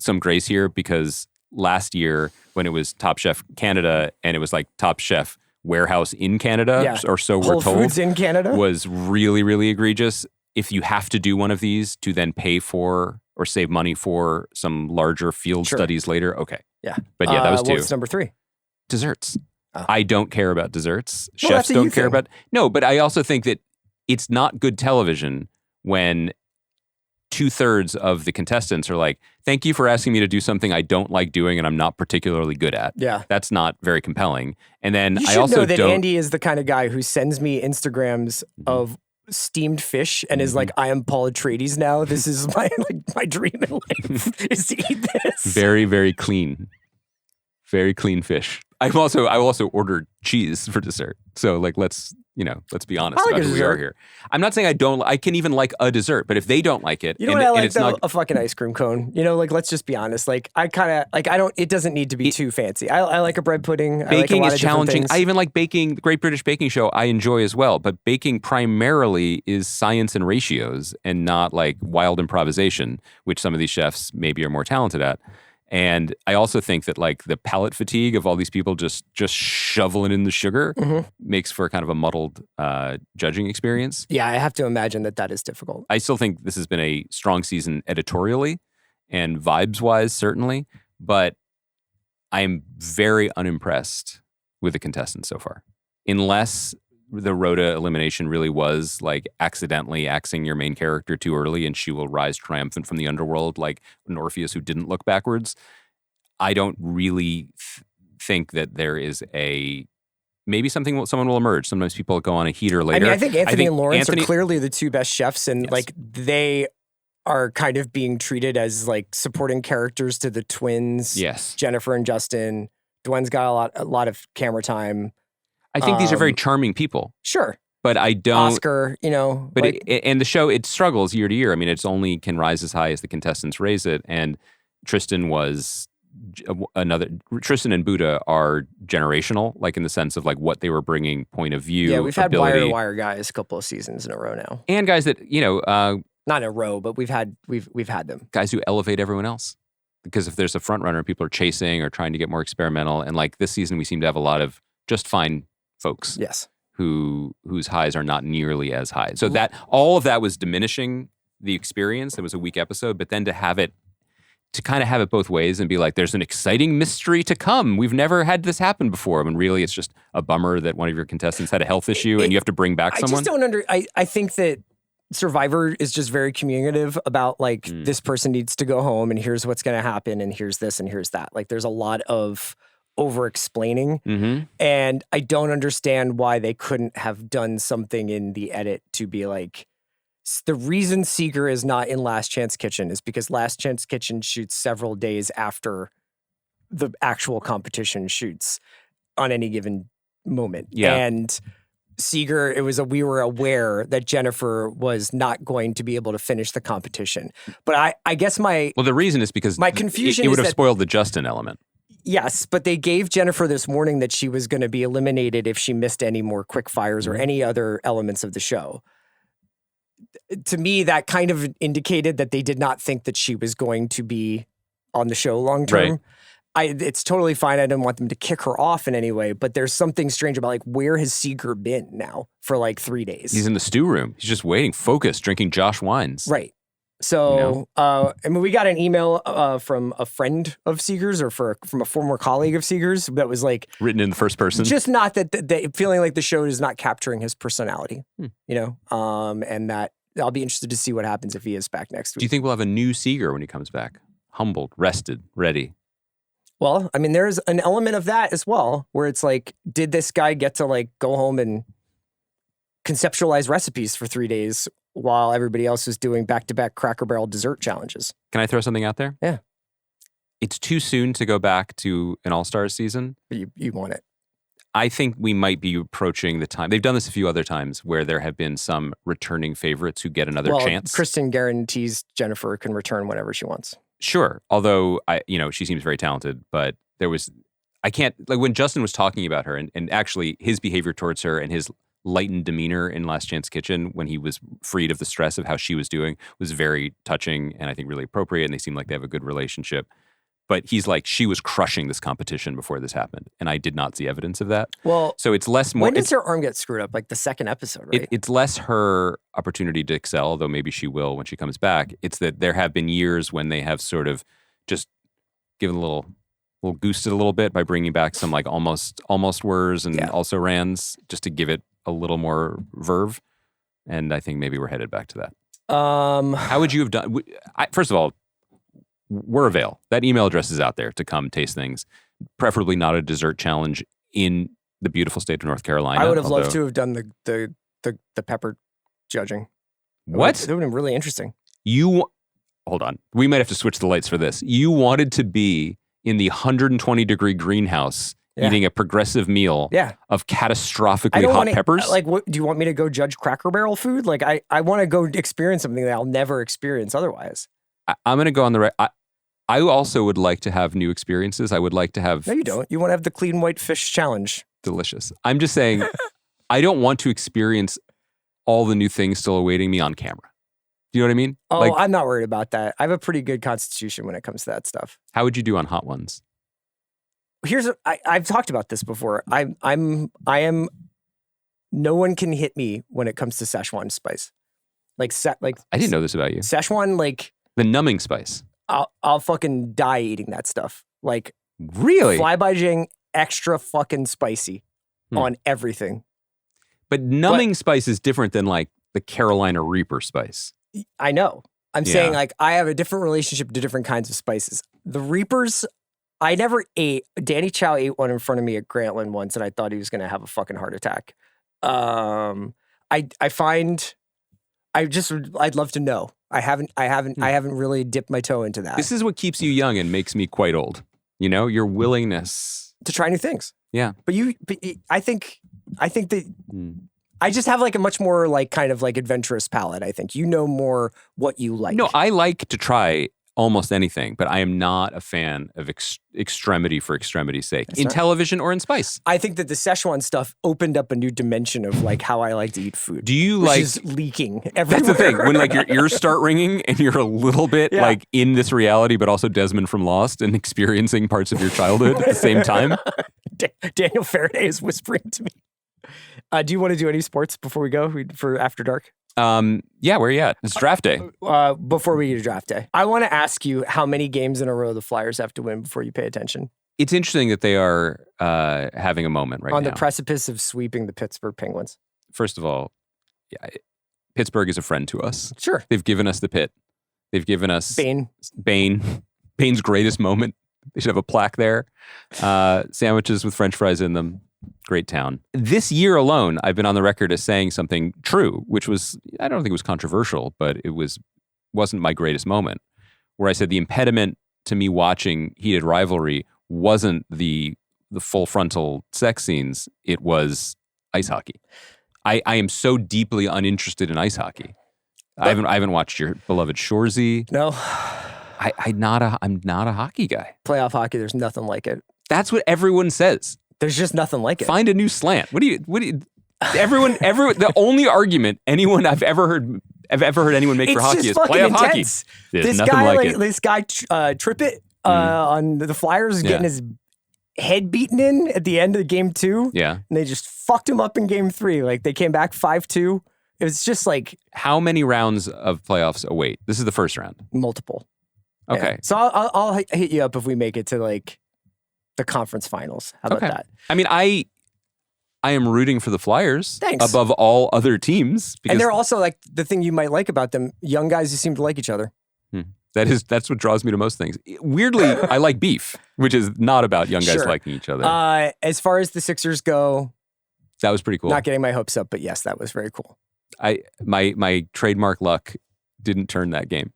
Speaker 3: some grace here because last year when it was Top Chef Canada and it was like Top Chef Warehouse in Canada, or so we're told.
Speaker 2: Whole Foods in Canada
Speaker 3: was really, really egregious. If you have to do one of these to then pay for or save money for some larger field studies later, okay.
Speaker 2: Yeah.
Speaker 3: But yeah, that was 2.
Speaker 2: What's number 3?
Speaker 3: Desserts.
Speaker 2: Oh.
Speaker 3: I don't care about desserts. Chefs don't care about... No, but I also think that it's not good television when 2/3 of the contestants are like, thank you for asking me to do something I don't like doing and I'm not particularly good at.
Speaker 2: Yeah.
Speaker 3: That's not very compelling. And then
Speaker 2: I also know that Andy is the kind of guy who sends me Instagrams of steamed fish and is like, I am Paul Atreides now. This is my dream in life is to eat this.
Speaker 3: Very, very clean. Very clean fish. I also ordered cheese for dessert. So let's be honest about who we are here. I'm not saying I can even like a dessert, but if they don't like it,
Speaker 2: what I like though? A fucking ice cream cone. Let's just be honest. It doesn't need to be too fancy. I like a bread pudding.
Speaker 3: Baking
Speaker 2: is
Speaker 3: challenging. I even like baking. The Great British Baking Show I enjoy as well, but baking primarily is science and ratios and not like wild improvisation, which some of these chefs maybe are more talented at. And I also think that like the palate fatigue of all these people just shoveling in the sugar makes for kind of a muddled judging experience.
Speaker 2: Yeah, I have to imagine that is difficult.
Speaker 3: I still think this has been a strong season editorially and vibes-wise, certainly. But I am very unimpressed with the contestants so far. Unless the Rhoda elimination really was like accidentally axing your main character too early and she will rise triumphant from the underworld like an Orpheus who didn't look backwards. I don't really think that there is a maybe someone will emerge. Sometimes people go on a heater later.
Speaker 2: I mean, I think Anthony and Lawrence are clearly the two best chefs, and like they are kind of being treated as like supporting characters to the twins.
Speaker 3: Yes,
Speaker 2: Jennifer and Justin. Dwayne's got a lot of camera time.
Speaker 3: I think these are very charming people.
Speaker 2: Sure.
Speaker 3: But I don't...
Speaker 2: Oscar,
Speaker 3: But and the show, it struggles year to year. I mean, it's only can rise as high as the contestants raise it. And Tristan and Buddha are generational, like in the sense of like what they were bringing, point of view,
Speaker 2: yeah, we've had
Speaker 3: ability.
Speaker 2: wire-to-wire guys a couple of seasons in a row now.
Speaker 3: And guys that,
Speaker 2: not in a row, but we've had them.
Speaker 3: Guys who elevate everyone else. Because if there's a front runner, people are chasing or trying to get more experimental. And like this season, we seem to have a lot of just fine folks.
Speaker 2: Yes.
Speaker 3: Whose highs are not nearly as high. So that all of that was diminishing the experience. It was a weak episode, but then to kind of have it both ways and be like, there's an exciting mystery to come. We've never had this happen before. When really it's just a bummer that one of your contestants had a health issue and you have to bring back someone.
Speaker 2: I think that Survivor is just very communicative about like, this person needs to go home and here's what's going to happen and here's this and here's that. Like there's a lot of over-explaining.
Speaker 3: Mm-hmm.
Speaker 2: And I don't understand why they couldn't have done something in the edit to be like, the reason Seeger is not in Last Chance Kitchen is because Last Chance Kitchen shoots several days after the actual competition shoots on any given moment.
Speaker 3: Yeah.
Speaker 2: And Seeger, we were aware that Jennifer was not going to be able to finish the competition. But I guess the
Speaker 3: reason is because
Speaker 2: my confusion
Speaker 3: it would have
Speaker 2: that,
Speaker 3: spoiled the Justin element.
Speaker 2: Yes, but they gave Jennifer this warning that she was going to be eliminated if she missed any more quick fires or any other elements of the show. To me, that kind of indicated that they did not think that she was going to be on the show long term. Right. It's totally fine. I didn't want them to kick her off in any way, but there's something strange about like, where has Seeger been now for like 3 days?
Speaker 3: He's in the stew room. He's just waiting, focused, drinking Josh wines.
Speaker 2: Right. So, I mean, we got an email from a friend of Seeger's or from a former colleague of Seeger's that was like...
Speaker 3: written in the first person?
Speaker 2: Just not that feeling like the show is not capturing his personality, and that I'll be interested to see what happens if he is back next week.
Speaker 3: Do you think we'll have a new Seeger when he comes back? Humbled, rested, ready?
Speaker 2: Well, I mean, there's an element of that as well, where it's like, did this guy get to like go home and conceptualize recipes for 3 days while everybody else was doing back-to-back Cracker Barrel dessert challenges?
Speaker 3: Can I throw something out there?
Speaker 2: Yeah.
Speaker 3: It's too soon to go back to an All-Stars season.
Speaker 2: But you want it.
Speaker 3: I think we might be approaching the time. They've done this a few other times where there have been some returning favorites who get another chance.
Speaker 2: Kristen guarantees Jennifer can return whenever she wants.
Speaker 3: Sure. Although, she seems very talented, but when Justin was talking about her and actually his behavior towards her and his lightened demeanor in Last Chance Kitchen when he was freed of the stress of how she was doing was very touching and I think really appropriate, and they seem like they have a good relationship. But he's like, she was crushing this competition before this happened, and I did not see evidence of that.
Speaker 2: Well,
Speaker 3: so it's less more.
Speaker 2: When does her arm get screwed up? Like the second episode, right?
Speaker 3: It's less her opportunity to excel, though maybe she will when she comes back. It's that there have been years when they have sort of just given a little goosed it a little bit by bringing back some like almost wers and also rans just to give it a little more verve. And I think maybe we're headed back to that. How would you have done? First of all, we're avail. That email address is out there to come taste things, preferably not a dessert challenge in the beautiful state of North Carolina.
Speaker 2: I would have loved to have done the pepper judging.
Speaker 3: What?
Speaker 2: That would have been really interesting.
Speaker 3: Hold on. We might have to switch the lights for this. You wanted to be in the 120-degree greenhouse eating a progressive meal of catastrophically hot peppers?
Speaker 2: Like, do you want me to go judge Cracker Barrel food? Like, I want to go experience something that I'll never experience otherwise.
Speaker 3: I'm going to go on the right. I also would like to have new experiences. I would like to have...
Speaker 2: No, you don't. You want to have the clean white fish challenge.
Speaker 3: Delicious. I'm just saying, I don't want to experience all the new things still awaiting me on camera. Do you know what I mean?
Speaker 2: Oh, I'm not worried about that. I have a pretty good constitution when it comes to that stuff.
Speaker 3: How would you do on hot ones?
Speaker 2: I've talked about this before. I am. No one can hit me when it comes to Szechuan spice. I
Speaker 3: didn't know this about you.
Speaker 2: Szechuan, like
Speaker 3: the numbing spice.
Speaker 2: I'll fucking die eating that stuff. Like
Speaker 3: really,
Speaker 2: Fly by Jing, extra fucking spicy on everything.
Speaker 3: But numbing spice is different than like the Carolina Reaper spice.
Speaker 2: I know. I'm saying like I have a different relationship to different kinds of spices. The Reapers I never ate. Danny Chow ate one in front of me at Grantland once, and I thought he was going to have a fucking heart attack. I'd love to know. I haven't really dipped my toe into that.
Speaker 3: This is what keeps you young and makes me quite old. You know, your willingness
Speaker 2: to try new things.
Speaker 3: Yeah.
Speaker 2: But I think that I just have like a much more like kind of like adventurous palate. I think you know more what you like.
Speaker 3: No, I like to try almost anything, but I am not a fan of extremity for extremity's sake in television or in spice.
Speaker 2: I think that the Szechuan stuff opened up a new dimension of like how I like to eat food.
Speaker 3: Do you
Speaker 2: which is leaking everywhere?
Speaker 3: That's the thing. When like your ears start ringing and you're a little bit like in this reality, but also Desmond from Lost and experiencing parts of your childhood at the same time.
Speaker 2: Daniel Faraday is whispering to me. Do you want to do any sports before we go for After Dark?
Speaker 3: Yeah, where are you at? It's draft day.
Speaker 2: Before we get to draft day, I want to ask you how many games in a row the Flyers have to win before you pay attention.
Speaker 3: It's interesting that they are having a moment right now.
Speaker 2: On the precipice of sweeping the Pittsburgh Penguins.
Speaker 3: First of all, Pittsburgh is a friend to us.
Speaker 2: Sure.
Speaker 3: They've given us the pit. They've given us Bane's greatest moment. They should have a plaque there. Sandwiches with French fries in them. Great town. This year alone, I've been on the record as saying something true, which was, I don't think it was controversial, but it wasn't my greatest moment, where I said the impediment to me watching heated rivalry wasn't the full frontal sex scenes, it was ice hockey. I am so deeply uninterested in ice hockey. I haven't watched your beloved Shoresy.
Speaker 2: No.
Speaker 3: I'm not a hockey guy.
Speaker 2: Playoff hockey, there's nothing like it.
Speaker 3: That's what everyone says.
Speaker 2: There's just nothing like it.
Speaker 3: Find a new slant. Everyone, the only argument I've ever heard anyone make for hockey is playoff hockey.
Speaker 2: This guy Trippett on the Flyers getting his head beaten in at the end of game 2.
Speaker 3: Yeah.
Speaker 2: And they just fucked him up in game 3. Like they came back 5-2. It was just like.
Speaker 3: How many rounds of playoffs await? This is the first round.
Speaker 2: Multiple.
Speaker 3: Okay.
Speaker 2: Yeah. So I'll hit you up if we make it to like the conference finals. How about that?
Speaker 3: I mean, I am rooting for the Flyers above all other teams.
Speaker 2: And they're also like the thing you might like about them, young guys who seem to like each other.
Speaker 3: That's what draws me to most things. Weirdly, I like beef, which is not about young guys liking each other.
Speaker 2: As far as the Sixers go,
Speaker 3: that was pretty cool.
Speaker 2: Not getting my hopes up, but yes, that was very cool.
Speaker 3: My trademark luck didn't turn that game.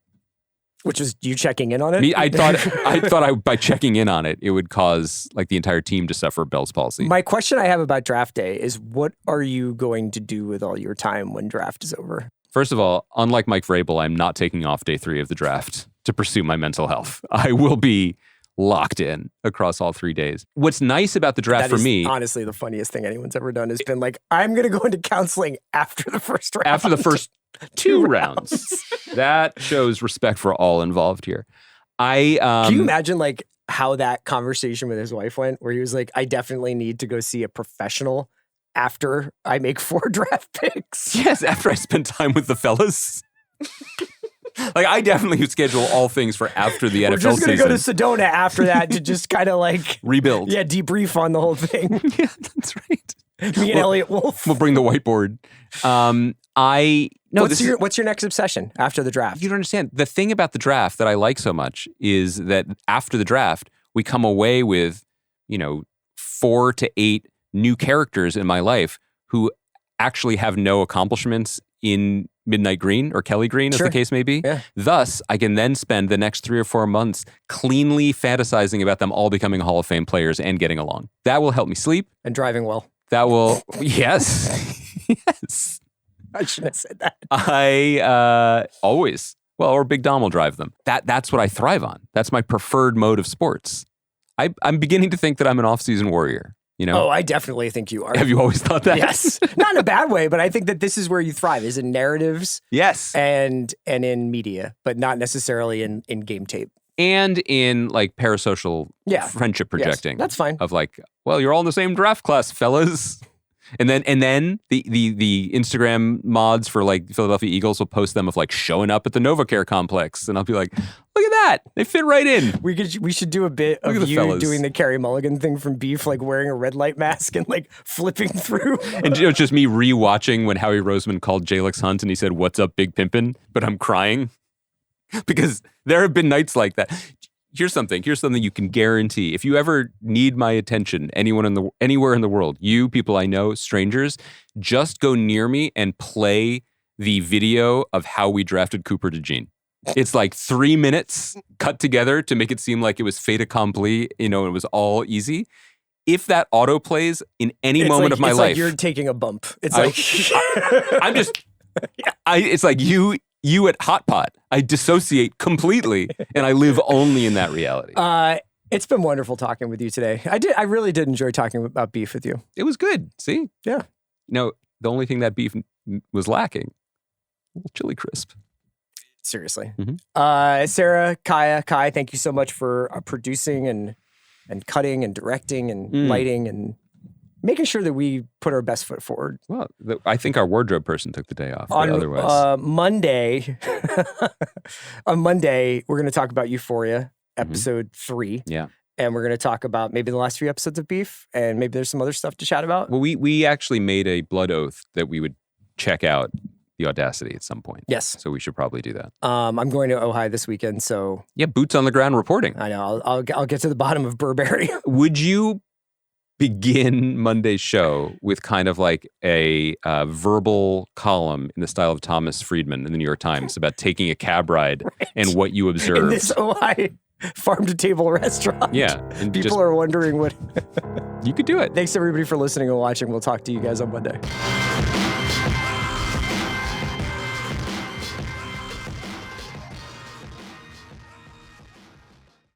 Speaker 2: Which was you checking in on it?
Speaker 3: I thought by checking in on it, it would cause like the entire team to suffer Bell's palsy.
Speaker 2: My question I have about draft day is, what are you going to do with all your time when draft is over?
Speaker 3: First of all, unlike Mike Vrabel, I'm not taking off day 3 of the draft to pursue my mental health. I will be locked in across all 3 days. What's nice about the draft for me...
Speaker 2: honestly, the funniest thing anyone's ever done has been like, I'm going to go into counseling after the first round.
Speaker 3: After the first 2 rounds. That shows respect for all involved here. Can
Speaker 2: you imagine like how that conversation with his wife went, where he was like, I definitely need to go see a professional after I make 4 draft picks.
Speaker 3: Yes, after I spend time with the fellas. Like, I definitely would schedule all things for after the NFL season.
Speaker 2: We're just going to go to Sedona after that to just kind of like...
Speaker 3: rebuild.
Speaker 2: Yeah, debrief on the whole thing.
Speaker 3: Yeah, that's right.
Speaker 2: Me and Elliot Wolf.
Speaker 3: We'll bring the whiteboard.
Speaker 2: What's your next obsession after the draft?
Speaker 3: You don't understand. The thing about the draft that I like so much is that after the draft, we come away with, 4 to 8 new characters in my life who actually have no accomplishments in Midnight Green or Kelly Green, as the case may be.
Speaker 2: Yeah.
Speaker 3: Thus, I can then spend the next 3 or 4 months cleanly fantasizing about them all becoming Hall of Fame players and getting along. That will help me sleep.
Speaker 2: And driving well.
Speaker 3: That will, yes. Yes.
Speaker 2: I shouldn't have said that.
Speaker 3: I always, or Big Dom will drive them. That's what I thrive on. That's my preferred mode of sports. I'm beginning to think that I'm an off-season warrior.
Speaker 2: Oh, I definitely think you are.
Speaker 3: Have you always thought that?
Speaker 2: Yes. Not in a bad way, but I think that this is where you thrive, is in narratives.
Speaker 3: Yes.
Speaker 2: And in media, but not necessarily in game tape.
Speaker 3: And in like parasocial friendship projecting.
Speaker 2: Yes, that's fine.
Speaker 3: Of like, well, you're all in the same draft class, fellas. And then the Instagram mods for like Philadelphia Eagles will post them of like showing up at the NovaCare complex, and I'll be like, look at that, they fit right in.
Speaker 2: We should do a bit of you doing the Carey Mulligan thing from Beef, like wearing a red light mask and like flipping through.
Speaker 3: And it's just me rewatching when Howie Roseman called Jalix Hunt and he said, "What's up, Big Pimpin'?" But I'm crying because there have been nights like that. here's something you can guarantee. If you ever need my attention, anywhere in the world, you, people I know, strangers, just go near me and play the video of how we drafted Cooper DeJean. It's like 3 minutes cut together to make it seem like it was fait accompli, it was all easy. If that auto plays in any moment of my life,
Speaker 2: like you're taking a bump. It's
Speaker 3: it's like you at Hot Pot. I dissociate completely, and I live only in that reality.
Speaker 2: It's been wonderful talking with you today. I really did enjoy talking about beef with you.
Speaker 3: It was good. See?
Speaker 2: Yeah.
Speaker 3: The only thing that beef was lacking, a little chili crisp.
Speaker 2: Seriously. Sarah, Kai, thank you so much for producing and cutting and directing and lighting and making sure that we put our best foot forward.
Speaker 3: Well, I think our wardrobe person took the day off. Otherwise,
Speaker 2: on Monday, we're going to talk about Euphoria, episode 3.
Speaker 3: Yeah.
Speaker 2: And we're going to talk about maybe the last few episodes of Beef, and maybe there's some other stuff to chat about.
Speaker 3: Well, we actually made a blood oath that we would check out the Audacity at some point.
Speaker 2: Yes.
Speaker 3: So we should probably do that.
Speaker 2: I'm going to Ojai this weekend, so...
Speaker 3: Yeah, boots on the ground reporting.
Speaker 2: I know. I'll get to the bottom of Burberry.
Speaker 3: Would you begin Monday's show with kind of like a verbal column in the style of Thomas Friedman in the New York Times about taking a cab ride and what you observed?
Speaker 2: In this Ojai farm-to-table restaurant.
Speaker 3: Yeah. And
Speaker 2: people are wondering what...
Speaker 3: You could do it.
Speaker 2: Thanks, everybody, for listening and watching. We'll talk to you guys on Monday.